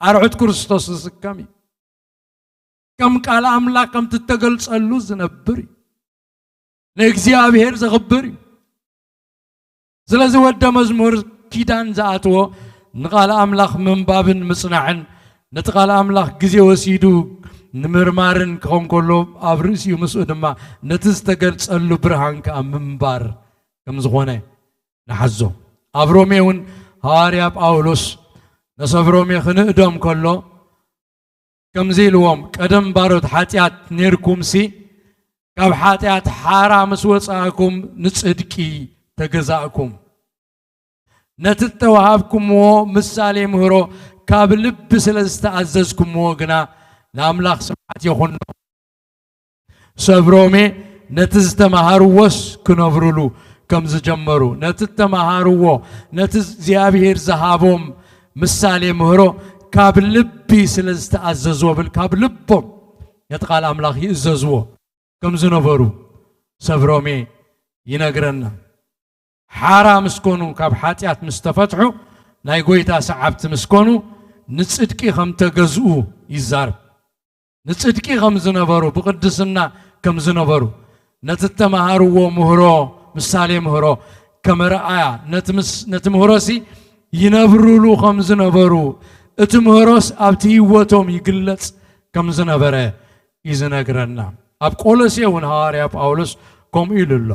አርዑት ክርስቶስ ዝስከም ከም ቃል አምላክ ከም ትተገልጸሉ ዝነብር ንእግዚአብሔር ዘኽብር እዩ ስለዚ ወደ መዝሙር ኪዳን ዝኣትዎ ንቃል ኣምላኽ ምንባብን ምጽናዕን ነቲ ቃል ኣምላኽ ግዜ ወሲዱ ንምርማርን ክኾን ከሎ ኣብ ርእሲኡ ምስኡ ድማ ነቲ ዝተገልጸሉ ብርሃን ከዓ ምንባር ከም ዝኾነ ንሓዞ ኣብ ሮሜ እውን ሐዋርያ ጳውሎስ ነሰብ ሮሜ ክንእዶም ከሎ ከምዚ ኢልዎም ቀደም ባሮት ሓጢኣት ነርኩምሲ ካብ ሓጢኣት ሓራ ምስ ወፃእኩም ንጽድቂ ተገዛእኩም ነቲ ተዋሃብኩምዎ ምሳሌ ምህሮ ካብ ልቢ ስለ ዝተኣዘዝኩምዎ ግና ንኣምላኽ ስብሓት ይኹን ሰብ ሮሜ ነቲ ዝተማሃርዎስ ክነብሩሉ ከም ዝጀመሩ ነቲ ተማሃርዎ ነቲ እግዚኣብሔር ዝሃቦም ምሳሌ ምህሮ ካብ ልቢ ስለ ዝተኣዘዝዎ ብል ካብ ልቦም ነቲ ቃል ኣምላኽ ይእዘዝዎ ከም ዝነበሩ ሰብ ሮሜ ይነግረና ሓራ ምስኮኑ ካብ ሓጢኣት ምስ ተፈትሑ ናይ ጎይታ ሰዓብቲ ምስኮኑ ንጽድቂ ከም ተገዝኡ ይዛርብ ንጽድቂ ከም ዝነበሩ ብቅድስና ከም ዝነበሩ ነቲ ተማሃርዎ ምህሮ ምሳሌ ምህሮ ከመረኣያ ነቲ ምህሮሲ ይነብሩሉ ከም ዝነበሩ እቲ ምህሮስ ኣብቲ ህይወቶም ይግለጽ ከም ዝነበረ ይዝነግረና ኣብ ቆሎሴ እውን ሐዋርያ ጳውሎስ ከምኡ ኢሉ ኣሎ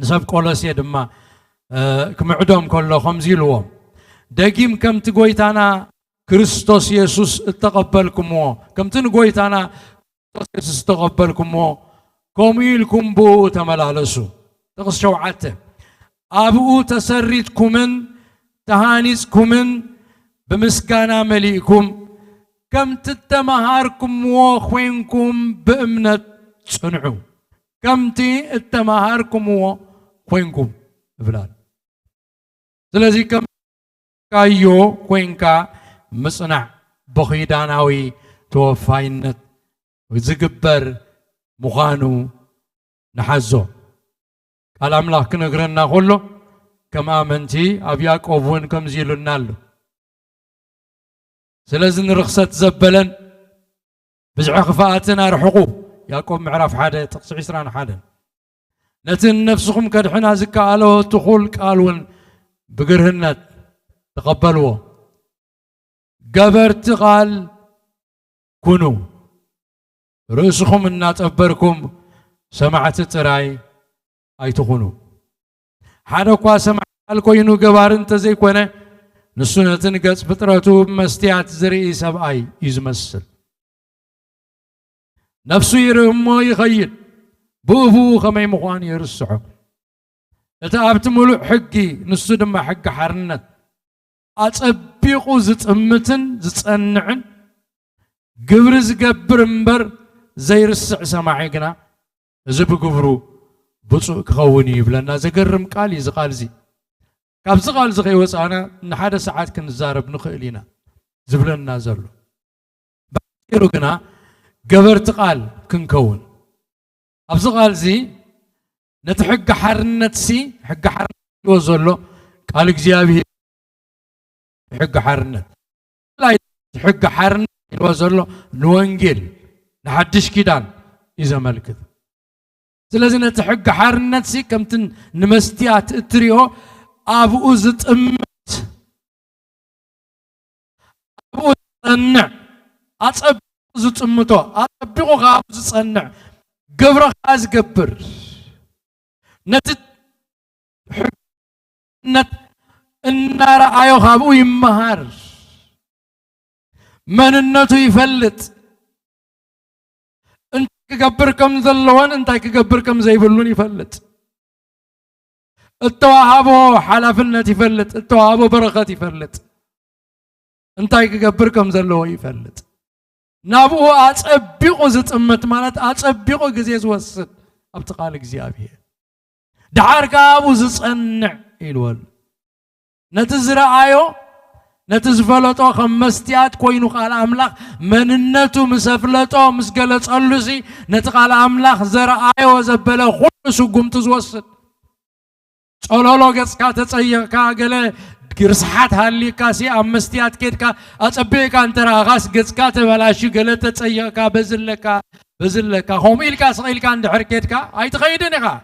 ንሰብ ቆሎሴ ድማ ክምዕዶም ከሎ ከምዚ ኢልዎም ደጊም ከምቲ ጎይታና ክርስቶስ ኢየሱስ እተቐበልኩምዎ ከምቲ ንጎይታና ክርስቶስ ኢየሱስ እተቐበልኩምዎ ከምኡ ኢልኩም ብኡ ተመላለሱ ጥቕስ 7 ኣብኡ ተሰሪትኩምን ተሃኒጽኩምን ብምስጋና መሊእኩም ከምቲ እተመሃርኩምዎ ኮይንኩም ብእምነት ጽንዑ ከምቲ እተመሃርኩምዎ ኮይንኩም ይብላል ስለዚ ካዮ ኮይንካ ምጽናዕ በኺዳናዊ ተወፋይነት ዝግበር ምዃኑ ንሓዞ ቃል ኣምላኽ ክነግረና ከሎ ከም ኣመንቲ ኣብ ያዕቆብ እውን ከምዚ ኢሉና ኣሎ ስለዚ ንርኽሰት ዘበለን ብዝሒ ክፍኣትን ኣርሕቑ ያዕቆብ ምዕራፍ 1 ጥቕሲ 21 ነቲ ነፍስኹም ከድሕና ዝከኣሎ ትኹል ቃል እውን ብግርህነት ተቐበልዎ ገበርቲ ቃል ኩኑ ርእስኹም እናጠበርኩም ሰማዕቲ ጥራይ ኣይትኹኑ ሓደ እኳ ሰማዕ ቃል ኮይኑ ገባር እንተዘይኮነ ንሱ ነቲ ንገጽ ፍጥረቱ መስትያት ዝርኢ ሰብኣይ እዩ ዝመስል ነፍሱ ይርኢ እሞ ይኸይድ ብእቡኡ ከመይ ምዃኑ ይርስዖ እቲ ኣብቲ ሙሉእ ሕጊ ንሱ ድማ ሕጊ ሓርነት ኣጸቢቑ ዝጥምትን ዝጸንዕን ግብሪ ዝገብር እምበር ዘይርስዕ ሰማዒ ግና እዚ ብግብሩ ብፁዕ ክኸውን ይብለና ዘገርም ቃል እዩ ቃል እዚ ካብዚ ቃል እዚ ከይወፃና ንሓደ ሰዓት ክንዛረብ ንኽእል ኢና ዝብለና ዘሎ ባጭሩ ግና ገበርቲ ቃል ክንከውን ኣብዚ ቃል እዚ ነቲ ሕጊ ሓርነት ሲ ሕጊ ሓርነት ይዎ ዘሎ ቃል እግዚኣብሔር ሕጊ ሓርነት ላይ ሕጊ ሓርነት ይዎ ዘሎ ንወንጌል ንሓድሽ ኪዳን እዩ ዘመልክት ስለዚ ነቲ ሕጊ ሓርነት ሲ ከምቲ ንመስትያት እትሪኦ ኣብኡ ዝጥምት ኣብኡ ዝጸንዕ ኣጸቢቑ ዝጥምቶ ኣጸቢቑ ካብኡ ዝጸንዕ ግብረኻ ዝገብር ነቲ ሕግነት እናረኣዮ ካብኡ ይመሃር መንነቱ ይፈልጥ እንታይ ክገብር ከም ዘለዎን እንታይ ክገብር ከም ዘይብሉን ይፈልጥ እተዋሃቦ ሓላፍነት ይፈልጥ እተዋሃቦ በረኸት ይፈልጥ እንታይ ክገብር ከም ዘለዎ ይፈልጥ ናብኡ ኣጸቢቑ ዝጥምት ማለት ኣጸቢቑ ግዜ ዝወስድ ኣብቲ ቃል እግዚኣብሔር ድሓር ካብኡ ዝጸንዕ ኢልወሉ ነቲ ዝረኣዮ ነቲ ዝፈለጦ ከም መስትያት ኮይኑ ቃል ኣምላኽ መንነቱ ምስ ኣፍለጦ ምስ ገለጸሉ ሲ ነቲ ቃል ኣምላኽ ዘረኣዮ ዘበለ ኩሉ ስጉምቲ ዝወስድ ጸሎሎ ገጽካ ተጸይቕካ ገለ ግርስሓት ሃሊካ ሲ ኣብ መስትያት ኬድካ ኣጸቢቕካ እንተረኣኻስ ገጽካ ተበላሹ ገለ ተጸይቕካ በዝለካ بزلك هم إلكا سقيلكا عند حركتك أي تخيدني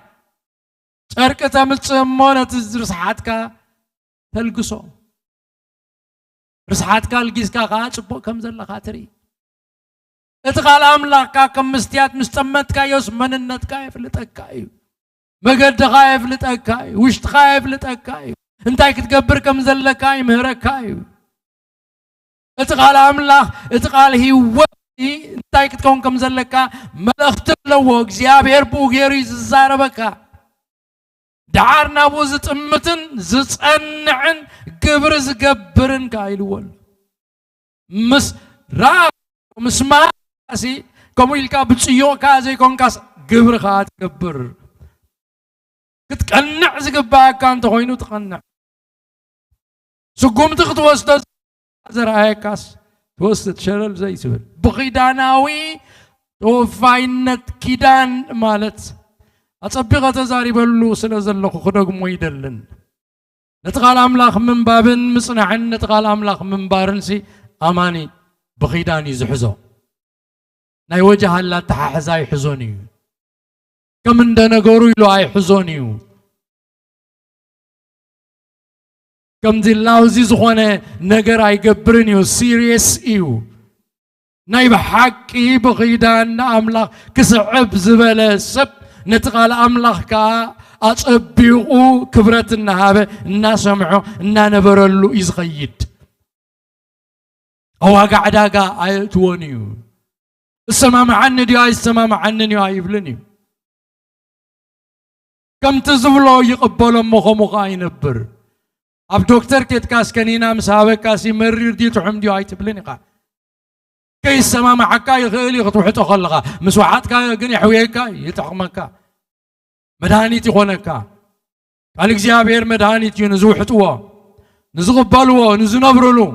شرك تمت مونة رسحاتك تلقصو رسحاتك الجيسكا قاعد كم زل خاطري اتقال أملاك كم مستيات مستمتك يوس مننتك يفلتك مقد خايف لتأكاي وش خايف لتأكاي انتاي كتقبر كم زلكاي مهركاي اتقال أملاك اتقال هي انتاي كتكون كم زلكا ملخت لو እግዚአብሔር بوغيري زاربك دعارنا بوزت امتن زصنعن قبر زقبرن كايلول مس را مسماسي كوميلكا بتصيو كازي كونكاس قبر خات قبر كتقنع زقباك كان تخوينو تقنع سقوم تخطوست زرعيكاس توست شلل زي سبل بغيداناوي توفاينت كيدان مالت أتصبغ تزاري بلو سلازلخو خدقمو يدلن نتقال أملاخ من بابن مصنعن نتقال أملاخ من بارنسي أماني بغيداني زحزو ناي وجه الله تححزا يحزوني كم اندنا قورو يلو اي حزونيو كم دي اللاوزي زخوانا نقر اي قبرنيو سيريس ايو ناي بحقي بغيدان أملاخ كسعب زبالة سب نتقال أملاخ كا أصبيقو كبرت النهابة الناس سمعو النا نبرلو إزغيد هو قاعداقا اي توانيو السمام عني دي اي السمام عني اي يبلنيو كم تزبلو يقبلو مخو مخا ينبر اب دكتور كيت كاس كنينا مسابق كاسي مرير دي تحمدي اي تبلني قا كي السمام حكا يخيلي خطوحتو خلقا مسوحات كا قني حويكا يتحمكا مدهانيتي خونكا قال እግዚአብሔር مدهانيتي نزوحتوا نزغبلوا نزنبرلو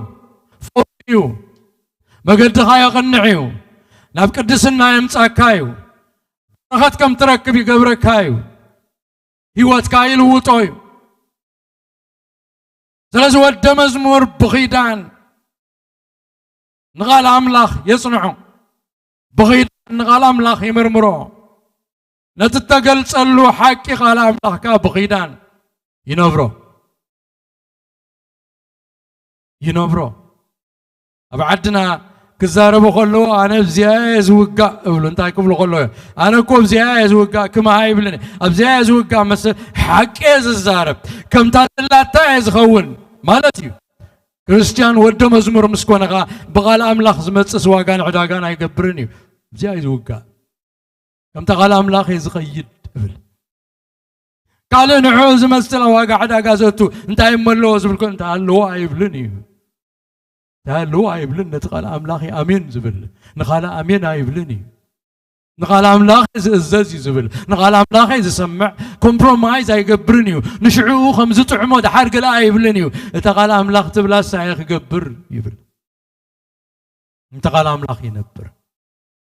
فوقيو مقدخا يقنعيو ناب قدسنا يمصاكايو اخت كم تركب يقبركايو هيوات كايل وطوي زلازو ود مزمور بغيدان نغال أملاخ يصنعو بغيدان نغال أملاخ يمرمرو نتتقل تسألو حكي غال أملاخ كا بغيدان ينوبرو أبعدنا كزاربو خلو أنا بزياز وقع أولو انتاي كبلو خلو أنا كوب زياز وقع كما هاي بلني أبزياز وقع مثل حكيز الزارب كم تاتلاتا يزخون مالتي كريستيان ودو مزمور مسكونغا بغال أملاخ زمتس سواقان عداقان يقبرني بزياز وقع كم تغال أملاخ يزخيد قال نعوز مثل واقع عداقا زوتو انتاي ملو زبلكو انتا اللو يبلني تعالوا عيبلن نتقال أملاخي أمين زبل نقال أمين عيبلني نقال أملاخي زازي زبل نقال أملاخي زسمع كومبرومايز عيقبرنيو نشعو خمسة عمود حرق لا عيبلنيو تقال أملاخ تبلا سايخ قبر يبل نتقال أملاخي نبر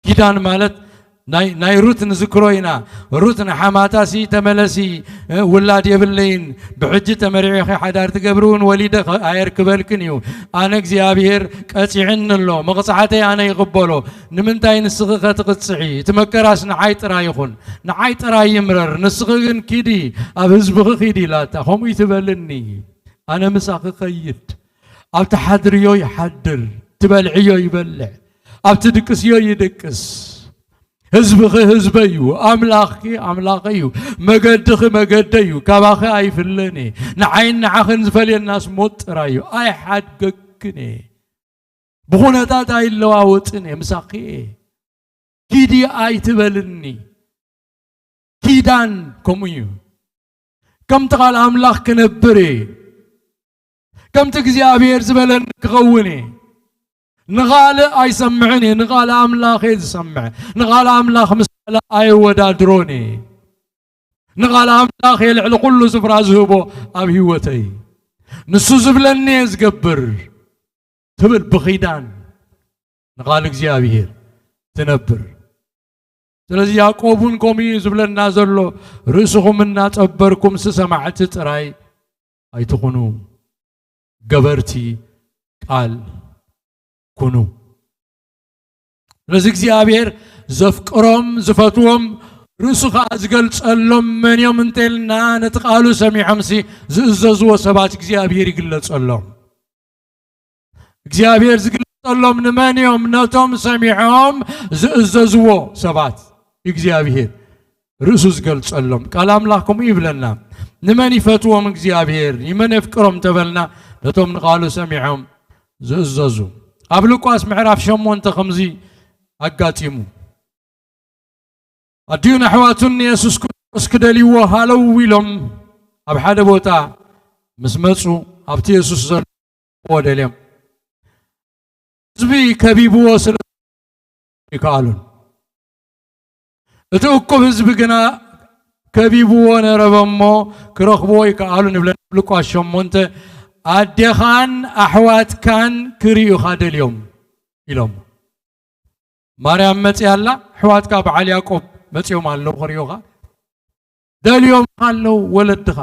كيدان مالت ناي روت نذكروينا روت حماتاسي تملسي ولاد يبلين بحجة تمريخ حدار تقبرون وليدك اير كبلكنيو انا እግዚአብሔር قصعن له مقصحتي انا يقبلو نمنتاي نسخه تقصعي تمكراس نعاي طرا يخون نعاي طرا يمرر نسخن كيدي اب حزبخ كيدي لاتا هم يتبلني انا مساق قيد اب تحدريو يحدر تبلعيو يبلع اب تدقسيو يدقس حزبيو أملاخيو مقديو كباخي أي فلني نعين نعخن زفلي الناس موت رايو أي حد قكني بخونة تاتا اللواوتني مساقي كيدي أي تبلني كيدان كوميو كم تقال أملاخ كنبري كم تكزي أبير زبلن كغوني نغال اي سمعني نغال املاخ يسمع نغال املاخ مسألة اي ودا دروني نغال املاخ يلعل كل سفرا زهبو اب هيوتي نسو زبلني يزقبر تبل بخيدان نغال እግዚአብሔር تنبر ስለዚህ ያዕቆብን ቆሚ ዝብለና ዘሎ ርእስኹም እና ጸበርኩም ስሰማዕት ጥራይ አይትኹኑ ገበርቲ ቃል كونو لذلك እግዚአብሔር ዘፍቅሮም ዝፈትዎም ርእሱ ከዓ ዝገልጸሎም መን እዮም እንተልና ነቲ ቃሉ ሰሚዖምሲ ዝእዘዝዎ ሰባት እግዚኣብሔር ይግለጸሎም። እግዚአብሔር ዝግለጸሎም ንመን እዮም? ነቶም ሰሚዖም ዝእዘዝዎ ሰባት እግዚአብሔር ርእሱ ዝገልጸሎም። ቃል አምላክኩም ይብለና ንመን ይፈትዎም እግዚአብሔር ንመን የፍቅሮም ተበልና ነቶም ንቃሉ ሰሚዖም ዝእዘዙ። ኣብ ሉቃስ ምዕራፍ 8 ከምዚ ኣጋጢሙ ኣድዩን ኣሕዋቱን ኢየሱስ ክርስቶስ ክደልይዎ ሃለው ኢሎም ኣብ ሓደ ቦታ ምስ መፁ ኣብቲ ኢየሱስ ዘለዎ ደልዮም ህዝቢ ከቢብዎ ስለ ይከኣሉን እቲ እኩብ ህዝቢ ግና ከቢብዎ ነረበሞ ክረኽብዎ ይከኣሉን ይብለና ሉቃስ 8 ኣዴኻን ኣሕዋትካን ክሪኡኻ ደልዮም ኢሎም ማርያም መፅያላ ኣሕዋትካ በዓል ያዕቆብ መፅዮም ኣለው ክሪኡኻ ደልዮም ኣለው ወለድኻ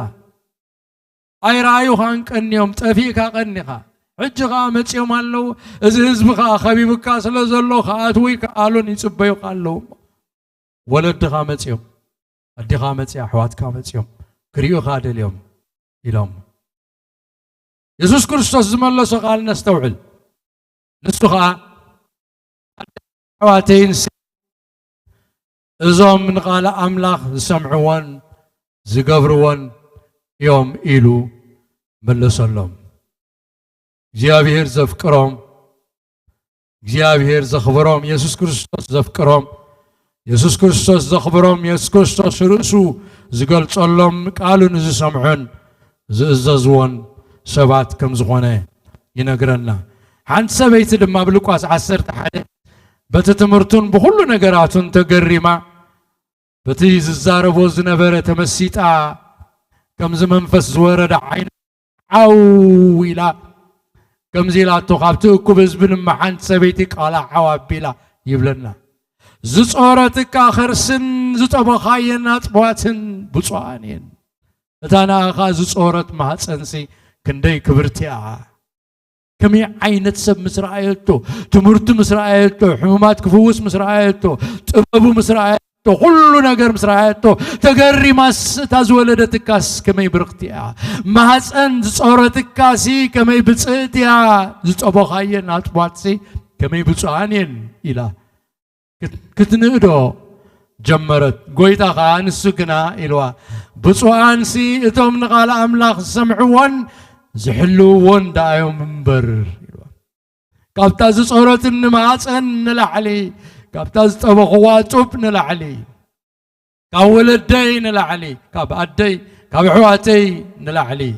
ኣይረኣዩኻን ቀኒዮም ጠፊእካ ቀኒኻ ሕጂኻ መፅዮም ኣለው እዚ ህዝብኻ ኸቢብካ ስለ ዘሎ ከኣትው ይከኣሉን ይፅበዩኻ ኣለው ወለድኻ መፅዮም ኣዴኻ መፅያ ኣሕዋትካ መፅዮም ክሪኡኻ ደልዮም ኢሎም ኢየሱስ ክርስቶስ ዝመለሶ ቃል ነስተውዕል ንሱ ከዓ ኣሕዋተይን እዞም ንቃለ ኣምላኽ ዝሰምዕዎን ዝገብርዎን እዮም ኢሉ መለሰሎም። እግዚአብሔር ዘፍቅሮም እግዚአብሔር ዘኽብሮም ኢየሱስ ክርስቶስ ዘፍቅሮም ኢየሱስ ክርስቶስ ዘኽብሮም ኢየሱስ ክርስቶስ ርእሱ ዝገልጸሎም ቃሉን ዝሰምዑን ዝእዘዝዎን ሰባት ከም ዝኾነ ይነግረና። ሓንቲ ሰበይቲ ድማ ብሉቃስ 11 በቲ ትምህርቱን ብኩሉ ነገራቱን ተገሪማ በቲ ዝዛረቦ ዝነበረ ተመሲጣ ከምዚ መንፈስ ዝወረደ ዓይን ዓው ኢላ ከምዚ ኢላቶ ካብቲ እኩብ ህዝቢ ድማ ሓንቲ ሰበይቲ ቃላ ዓው ኣቢላ ይብለና ዝጾረትካ ኸርስን ዝጠበኻየን ኣፅዋትን ብፁዓን እየን እታ ንኣኻ ዝጾረት ማህፀንሲ ክንደይ ክብርቲያ كمي عينت سب مسرعيته تمرت مسرعيته حمومات كفوس مسرعيته تبابو مسرعيته كل نجار مسرعيته تجري ماس تزولدت كاس كمي برقتيا ما هسأن صورت كاسي كمي بتصيتيا زتأبو خاين أطباتسي كمي بتصانين إلى كتنقدو جمرت قويتا خان السكنة إلوا بتصوانسي اتهم نقال أملاخ سمعوان زحلوون دايوم منبر كابتاز صورت النماصن نلعلي كابتاز طبخواتوب نلعلي كاولدي نلعلي كاب ادي كاب حواتي نلعلي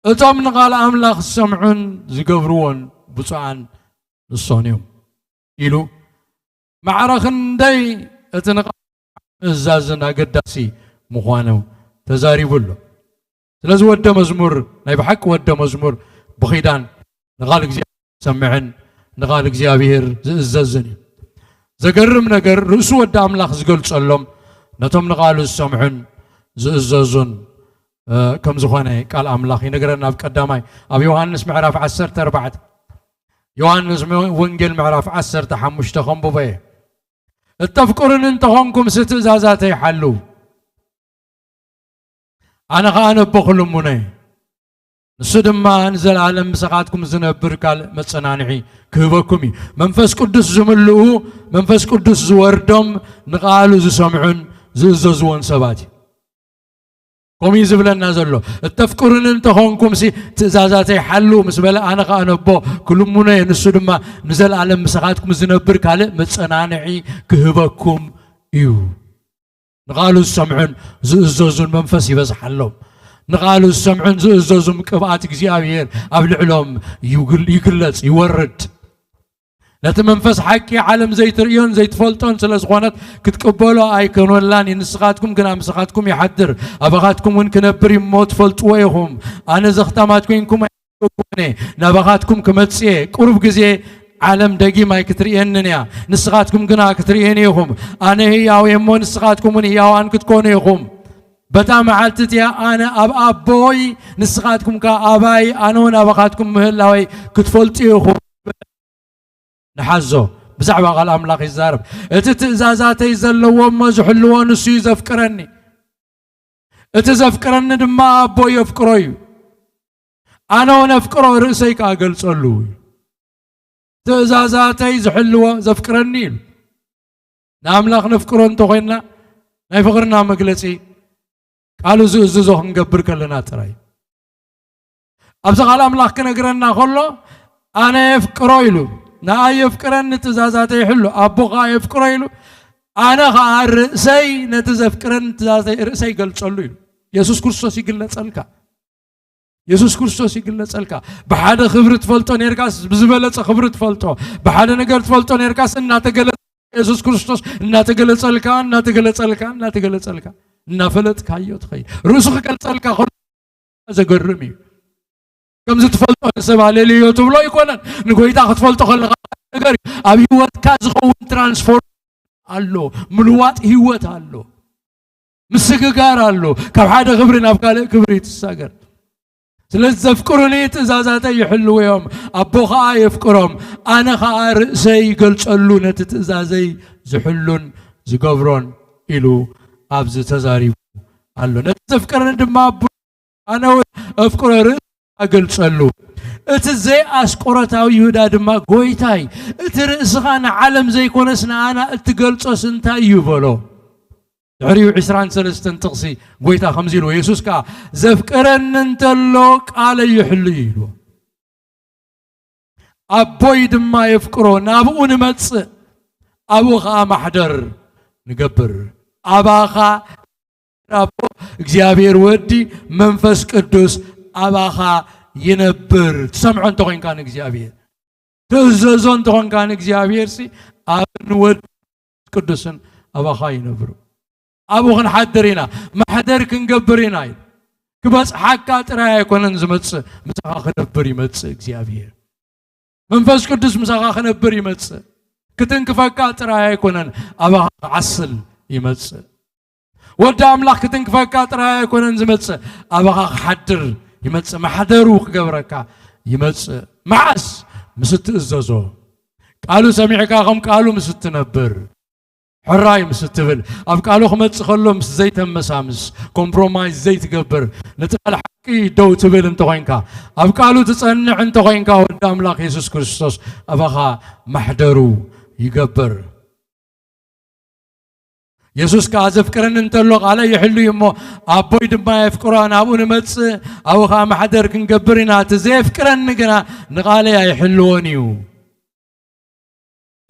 اتم نقال املاخ سمعون زقبرون بصعان الصونيوم يلو معرخن دي اتنق ازازنا قداسي مخوانو تزاري بلو لازم ود مزمور نايب حق ود مزمور بخيدان نغالق زي سمعن نغالق زيابير ززني زقرم نقر رسو ود املاخ زقل صلوم نتم نغالو سمعن زززن كم زخانه قال املاخ ينقرنا بقداماي ابي يوحنس معراف 10:4 يوحنس وانجيل معراف 10:5 تخنبو بيه التفكرن انت هونكم ستزازاتي حلو أنا خان بخل مني نسدم ما أنزل عالم مسقاتكم زنبر قال متصنانعي كهبكمي منفس قدس زملؤه منفس قدس زوردم نقالوا زسمعون زززون سباتي قومي زبلنا زلو التفكرن انت هونكم سي تزازاتي حلو مسبلا أنا خان بو كل مني نسدم ما نزل عالم مسقاتكم زنبر قال متصنانعي كهبكم يو نقالوا السمعون زوزون منفسي بس حلهم نقالوا السمعون زوزون كبات እግዚአብሔር أبلعلهم يقلص يورد لات منفس حكي عالم زي تريون زي تفلطون سلازخونات كتقبلوا ايكونون لان ينسخاتكم كنا مسخاتكم يحضر ابغاتكم وين كنبر يموت فلطويهم انا زختاماتكم انكم نبغاتكم كمتصي قرب غزي عالم دقي ما يكتريننيا نسخاتكم قنا كترينيهم انا هياو يمو نسخاتكم هياو ان كتكونيهم بتام عالتتيا انا اب بوي نسخاتكم كاباي انا ونبخاتكم مهلاوي كتفلطيهم نحزو بزعبا قال أملاك يزارب اتتزازاتي زلوا ما زحلوا نسي زفكرني اتزفكرني دما أبو يفكروي أنا ونفكرو رأسيك أقل صلوي تزازاتي زحلوا زفكرني ناملاك نفكرون تغينا نفكرنا مجلسي قالوا زوزو نقبر كلنا تراي أبز قال أملاك كنقرنا خلو أنا يفكرويلو نا يفكرن تزازاتي يحلو أبوغا يفكرويلو أنا غار رأسي نتزفكرن تزازاتي رأسي قل صلوي يسوس كريستوس يقول لك يسوس كريستوس يقول لك بحدا خبرة فلتو نيركاس بزبلة خبرة فلتو بحدا نقر فلتو نيركاس إن تقل يسوس كريستوس إن تقل لك إن تقل لك إن تقل لك إن فلت كايو تخي رسخ قل لك خل زقرمي كم زت فلتو سبع ليليو تبلو يكونن نقول تاخذ فلتو خل غري أبي وقت كاز خون ترانسفورم الله ملوات هيوت الله مسكجار الله كم حدا خبرنا بقال كبريت الساجر سلز زفكروني تزازاتي يحلوا يوم أبوها يفكرهم أنا خار زي قلت قالوا نتتزازي زحلون زقبرون إلو أبز تزاري الله نتفكرنا دم أبو أنا أفكر قلت قالوا اتزي أسكرتاو يهودا دم قويتاي اترسخان عالم زي كونسنا أنا اتقلت سنتاي يبلو عريو عسران سلستن تقصي قويتا خمزيلو يسوس كا زفكرن انتلو قال يحليلو أبوي دما يفكرو نابو نمتس أبوخا محدر نقبر أباخا رابو اكزيابير ودي منفس قدوس أباخا ينبر تسمعون تغين كان اكزيابير تززون تغين كان اكزيابير سي أبن ود قدوسن أباخا ينبرو أبوخن حدرينا ما حدرك نقبرينا كبس حكا ترى يكون نزمتس مسخا خنبر يمتس اكزيابير منفس قدوس مسخا خنبر يمتس كتنك فكا ترى يكون أبا عسل يمتس ودا أملاك كتنك فكا ترى يكون نزمتس أبا حدر يمتس ما حدروك قبركا يمتس معس مست الزازو قالوا سميعك أخم قالوا مست نبر حراي مستبل أبقالو خمتس خلهم زيت مسامس كومبرومايز زيت قبر نتقل حقي دو تبل انتوينكا أبقالو تصنع انتوينكا ودام لاك يسوس كريستوس أبقى محدرو يقبر يسوس كازف كرن انتلوق على يحلو يمو أبوي دما يفكران أبو نمتس أبقى محدر كنقبرنا تزيف كرن نقنا نقالي يحلونيو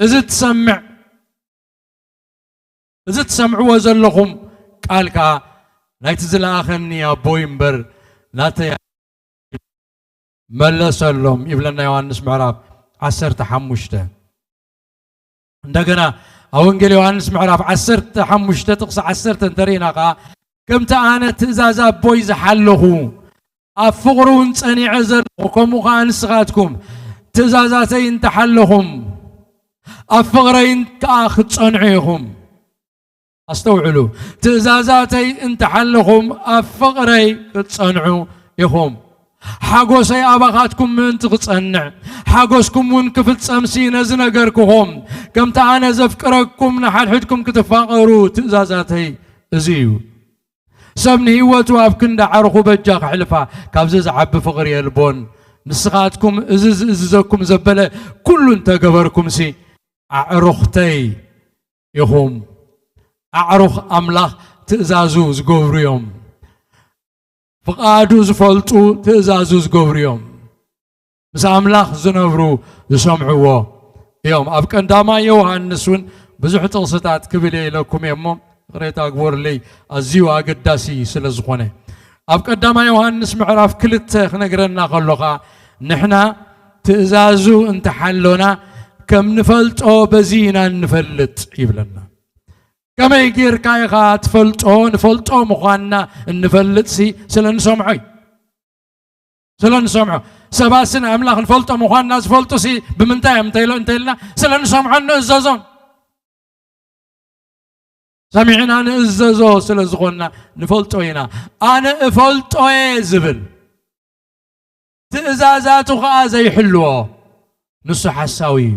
إذا تسمع إذا تسمعوا زلهم قال كا نايتزل آخرني يا بويمبر ناتي ملس لهم يبلنا يوحنس معراب 10 تحمشته عندنا أونجيل يوحنس معراب 10 تحمشته تقص 10 تنترينا قا كم تأنا تزازا بويز حله أفقرون تاني عزل وكم وخان سغاتكم تزازاتين تحلهم أفقرين كأخذ صنعيهم استوعلوا تزازاتي انت حلهم افقري تصنعوا يهم حاجوسي اباخاتكم من تصنع حاجوسكم من كفت صمسين زنغركم كم تعانا زفكركم نحل حدكم كتفاقروا تزازاتي ازيو سمني هوتو افكن دعرخو بجاق حلفا كابزز عب فقري البون نسخاتكم اززكم زبله كل انت قبركم سي اعرختي يهم أعرف أملاك تزازو زغوريوم فقادو زفلتو تزازو زغوريوم مس أملاك زنبرو زسمعوا يوم أبكن داما يوحنسون بزح تقصتات كبلي لكم يمم قريت أقبر لي أزيو أقداسي سلزخونه أبكن داما يوحنس معرف كلت خنقرنا قلقا نحنا تزازو انت حلونا كم نفلت أو بزينا نفلت يبلنا كما يجير كايغا نفلطو مخانا نفلت سي سلن سمعو سباسنا أملاك نفلطو مخانا نفلطو سي بمنتاي متيلو انتيلنا سلن سمعو نزازون سمعنا نزازو سلزغونا نفلطو هنا أنا افلطو زبل تأزازاتو خازي حلوة نص حساوي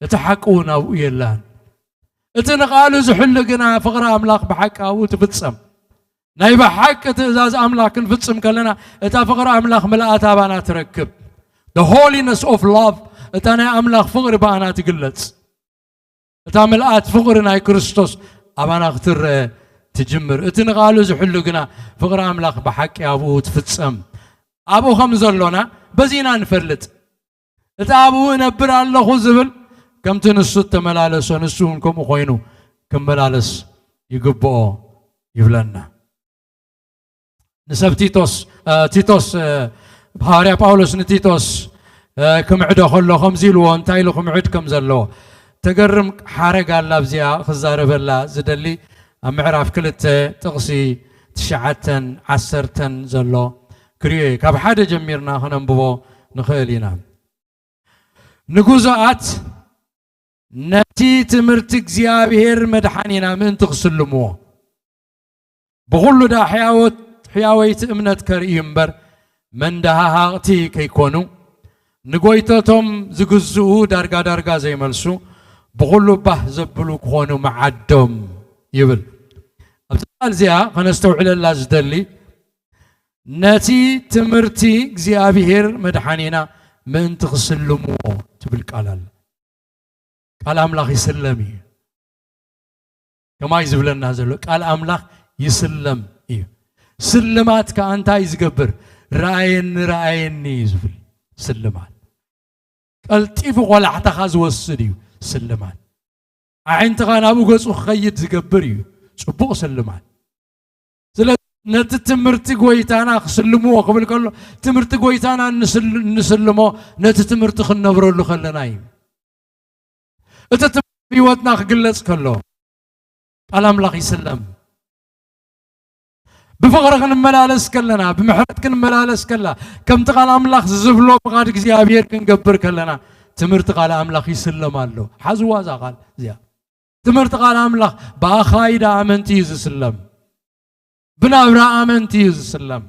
اتحقون أو يلان اتنقالوا زحلقنا فقر أملاك بحق أو تفتصم نايب حق تزاز أملاك نفتصم كلنا اتا فقر أملاك ملأت أبانا تركب the holiness of love اتانا أملاك فقر بانا تقلت اتا ملأت فقرنا كريستوس أبانا اختر تجمر اتنقالوا زحلقنا فقر أملاك بحق أبو تفتصم أبو خمزلونا بزينا نفرلت اتا أبو نبر الله خزبل كم تنسوا تملالس ونسونكم أخوينو كم ملالس يقبؤوا يبلنا نسب تيتوس بحاريا باولوس نتيتوس كم عدو خلو خمزيلو انتايلو كم عد كم زلو تقرم حارق الله بزيا خزار بالله زدلي معرف كلت تغسي تشعتن عسرتن زلو كريه كاب حدا جميرنا خننبو نخيلينا نقوزات نتي تمرت እግዚአብሔር መድኃኒና ምን ትغسلمو بغلو دا حياويت امنت كريمبر من دهاغتي كيكونو نغويتتهم زغزو دارغا زي ملسو بغلو باه زبلو كونو معدم يبل ابتال زيا خنستوعل الله زدلي نتي تمرتي እግዚአብሔር መድኃኒና ምን ትغسلمو تبل قالال قال أملاخ يسلمي كما يزبلنا زلو قال أملاخ يسلم سلمات كأنت يزقبر رأين يزبل سلمات قال تيفو ولا حتى خاز وسديو سلمات عين تغان أبو قصو خيد زقبريو شبو سلمات سلا نتتمرت قويتانا سلموه قبل كله تمرت قويتانا نسلموه نتتمرت خنبرو له خلنايم اتتم بيوتنا خقلص كله قال أملاك يسلم بفقرك نملالس كلنا بمحرتك نملالس كلا كم تقال أملاك زبلو بغادك زيابير كنقبر كلنا تمرت قال أملاك يسلم الله حزوازا قال زيا تمرت قال أملاك باخايدا آمنتي يسلم بنابرا آمنتي يسلم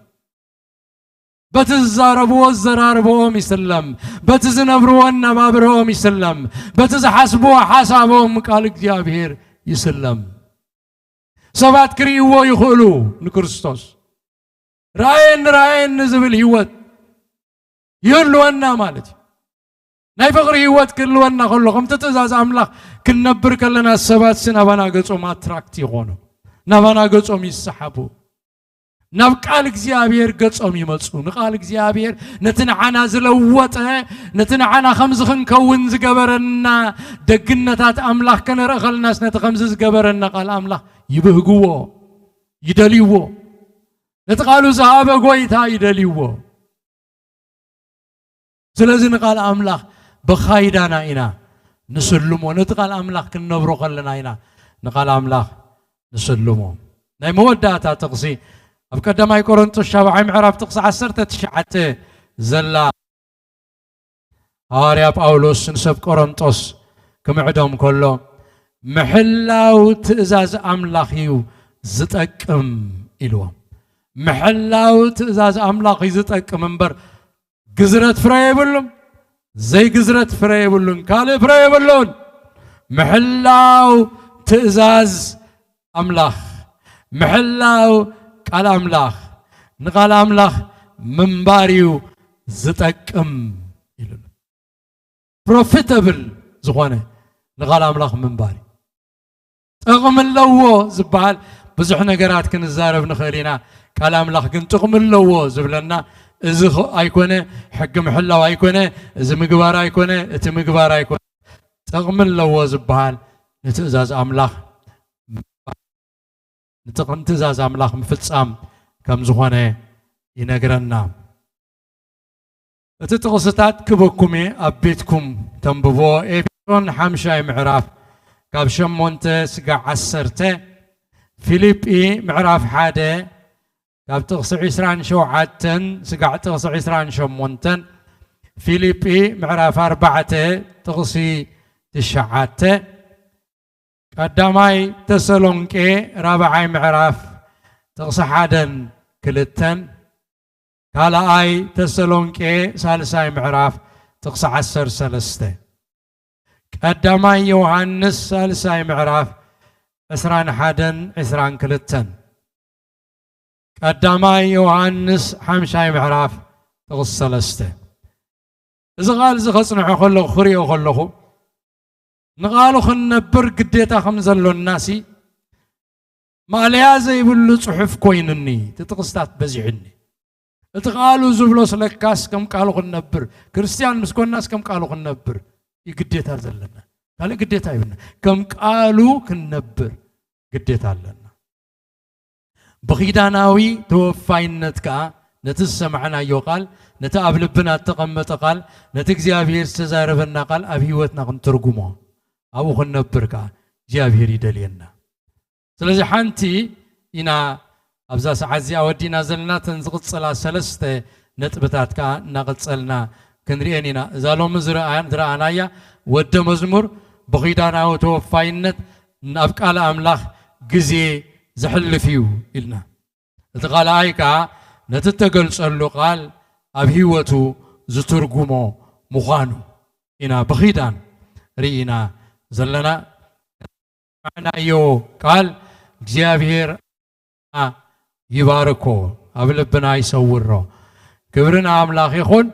بتزاربو الزراربوهم يسلم بتزنبرو النبابرهم يسلم بتزحسبو حسابهم قال እግዚአብሔር يسلم سبات كريو يخلو نكريستوس راين نزبل هيوت يلونا مالتي ناي فقر هيوت كلونا كلهم تتزاز أملاك كنبر كلنا السبات سنة بنا قصوم اتراكتي غونو نبنا قصوم يسحبو نبقى እግዚአብሔር ገጾም ይመጹ ንቃል እግዚአብሔር ነትንዓና ዝለወጠ ነትንዓና ከምዝኽን ከውን ዝገበረና ደግነታት አምላክ ከነረኸልናስ ነተ ከምዝ ዝገበረና ቃል አምላክ ይብህግዎ ይደልይዎ ነትቃሉ ዝሃበ ጎይታ ይደልይዎ ስለዚህ ንቃል አምላክ በኻይዳና ኢና ንስልሞ ነትቃል አምላክ ክንነብሮ ከለና ኢና ንቃል አምላክ ንስልሞ ናይ መወዳእታ ጥቕሲ أب كدما يقولون تشابه عم عرف تقص عسرت تشعت زلا هاريا باولوس نسب كورنثوس كم عدهم كله محلاو تأزاز أملاخيو زتأكم إلوا محلاو تأزاز أملاخي زتأكم منبر جزرة فراي بلون زي جزرة فراي بلون كالي فراي بلون محلاو تأزاز أملاخ محلاو قال أملاخ نقال أملاخ منباريو زتأكم إلو profitable زخوانه نقال أملاخ منباري تقم اللوو زبال بزح نقرات كن الزارب نخيلينا قال أملاخ كن تقم اللوو زبلنا إذا أيكونه حق محلا وأيكونه إذا مقبار أيكونه إتمقبار أيكونه تقم اللوو زبال نتزاز أملاخ نتقن تزاز أملاك مفتسام كم زخانة ينقرنا تتقصتات كبكمي أبيتكم تنبوو إبن حمشاي معراف كاب شمونت سقع عسرته فيليبي معراف حادة كاب تقص عسران شوعاتن سقع تقص عسران شمونتن فيليبي معراف أربعة تقصي تشعاته قداماي تسالونكي رابعاي معراف تقص حادن كلتن كالاي تسالونكي سالساي معراف تقص عسر سلسته ቀዳማይ ዮሐንስ ሳልሳይ ምዕራፍ 21-22 ቀዳማይ ዮሐንስ 5 ምዕራፍ 3 እዚ ቃል እዚ ኸጽንዖ ከለኹ ክሪኦ ከለኹ ንቃሉ ክንነብር ግዴታ ከም ዘሎናሲ ማልያ ዘይብሉ ጽሑፍ ኮይኑኒ ጥቅስታት በዚሕኒ እቲ ቃሉ ዝብሎ ስለካስ ከም ቃሉ ክንነብር ክርስቲያን ምስኮናስ ከም ቃሉ ክንነብር ይግዴታ ዘለና ካለ ግዴታ ይብና ከም ቃሉ ክንነብር ግዴታ ኣለና በኺዳናዊ ተወፋይነት ከዓ ነቲ ሰማዕናዮ ቃል ነቲ ኣብ ልብና ተቐመጠ ቃል ነቲ እግዚአብሔር ዝተዛረበና ቃል ኣብ ህይወትና ክንትርጉሞ ኣብኡ ክንነብር ከዓ እግዚአብሔር ይደልየና ስለዚህ ሓንቲ ኢና ኣብዛ ሰዓት እዚኣ ወዲና ዘለና ተንዝቕፅላ 3 ነጥብታት ከዓ እናቐፀልና ክንሪአን ኢና እዛ ሎሚ ዝረኣናያ ወደ መዝሙር በኺዳናዊ ተወፋይነት ናብ ቃል ኣምላኽ ግዜ ዘሕልፍ እዩ ኢልና እቲ ቃልኣይ ከዓ ነቲ ተገልጸሉ ቃል ኣብ ህይወቱ ዝትርጉሞ ምዃኑ ኢና በኺዳን ርኢና ዘለና ማዕናዮ ቃል እግዚአብሔር ይባርኮ ኣብ ልብና ይሰውሮ ክብርና ኣምላኽ ይኹን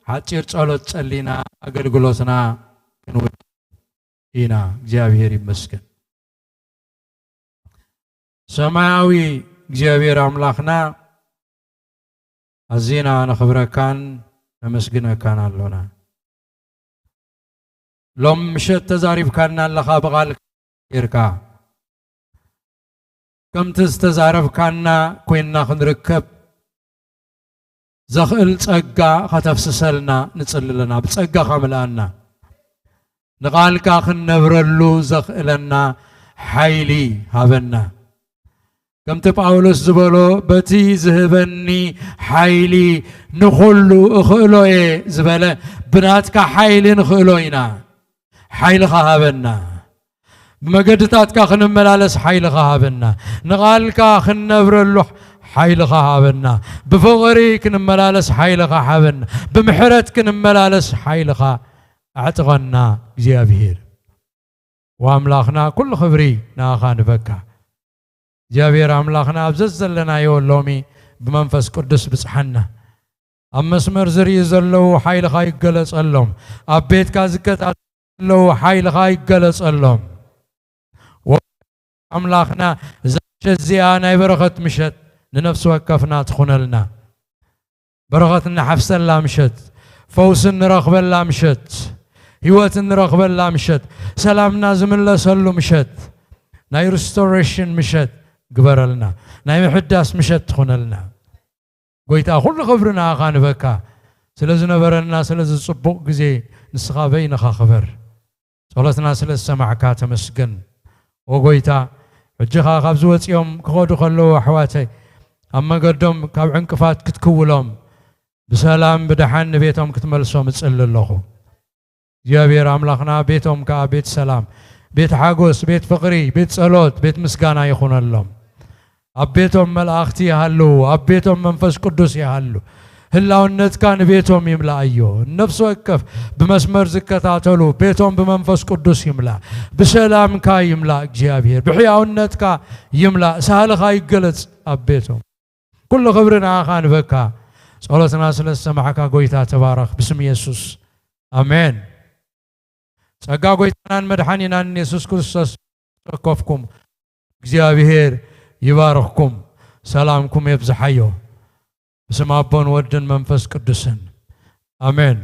ሓፂር ጸሎት ጸሊና ኣገልግሎትና ክንውድ ኢና እግዚአብሔር ይመስገን ሰማያዊ እግዚአብሔር ኣምላኽና ኣዚና ነኽብረካን ነመስግነካን ኣሎና ሎም ምሸት ተዛሪብካና ኣለኻ ብቓል ጌርካ ከምቲ ዝተዛረብካና ኮይንና ክንርከብ ዘኽእል ጸጋ ኸተፍስሰልና ንጽልለና ብጸጋ ኸምልአና ንቓልካ ክንነብረሉ ዘኽእለና ሓይሊ ሃበና ከምቲ ጳውሎስ ዝበሎ በቲ ዝህበኒ ሓይሊ ንኹሉ እኽእሎ እየ ዝበለ ብናትካ ሓይሊ ንኽእሎ ኢና ሓይልኻ ሃበና ብመገድታትካ ክንመላለስ ሓይልኻ ሃበና ንቓልካ ክንነብረሉ ሓይልኻ ሃበና ብፍቕሪ ክንመላለስ ሓይልኻ ሃበና ብምሕረት ክንመላለስ ሓይልኻ ኣዕጥቐና እግዚአብሔር ወኣምላኽና ኩሉ ክብሪ ንኣኻ ንበካ እግዚአብሔር ኣምላኽና ኣብ ዘለናዮ ሎሚ ብመንፈስ ቅዱስ ብፅሓና ኣብ መስመር ዝርኢ ዘለዉ ሓይልኻ ይገለጸሎም ኣብ ቤትካ ዝከታተለው ሓይልኻ ይገለጸሎም ኣምላኽና እዛ ምሸት እዚኣ ናይ በረኸት ምሸት ንነፍሲ ወከፍና ትኹነልና በረኸት ንሓፍሰላ ምሸት ፈውስ ንረኽበላ ምሸት ህይወት ንረኽበላ ምሸት ሰላምና ዝምለሰሉ ምሸት ናይ ሪስቶሬሽን ምሸት ግበረልና ናይ ምሕዳስ ምሸት ትኹነልና ጎይታ ኩሉ ክብሪ ንኣኻ ንበካ ስለ ዝነበረና ስለ ዝፅቡቕ ግዜ ንስኻ በይንኻ ክበር ጸሎትና ስለ ዝሰማዕካ ተመስገን ወጎይታ ሕጂኻ ካብ ዝወፂኦም ክኸዱ ከለዉ ኣሕዋተይ ኣብ መገዶም ካብ ዕንቅፋት ክትክውሎም ብሰላም ብድሓን ንቤቶም ክትመልሶም እጽሊ ኣለኹ እግዚአብሔር ኣምላኽና ቤቶም ከዓ ቤት ሰላም ቤት ሓጎስ ቤት ፍቕሪ ቤት ጸሎት ቤት ምስጋና ይኹነሎም ኣብ ቤቶም መላእኽቲ ይሃሉ ኣብ ቤቶም መንፈስ ቅዱስ ይሃሉ ህላውነትካ ንቤቶም ይምላእዮ ነፍሲ ወከፍ ብመስመር ዝከታተሉ ቤቶም ብመንፈስ ቅዱስ ይምላእ ብሰላምካ ይምላእ እግዚአብሔር ብሕያውነትካ ይምላእ ሳህልኻ ይገለጽ ኣብ ቤቶም ኩሉ ክብሪ ንኣኻ ንበካ ጸሎትና ስለ ዝሰማዕካ ጎይታ ተባረኽ ብስም ኢየሱስ ኣሜን ጸጋ ጎይታናን መድሓኒናን ኢየሱስ ክርስቶስ ተከፍኩም እግዚአብሔር ይባርኽኩም ሰላምኩም የብዝሓዮ بسم أبون ودن منفس قدسن آمين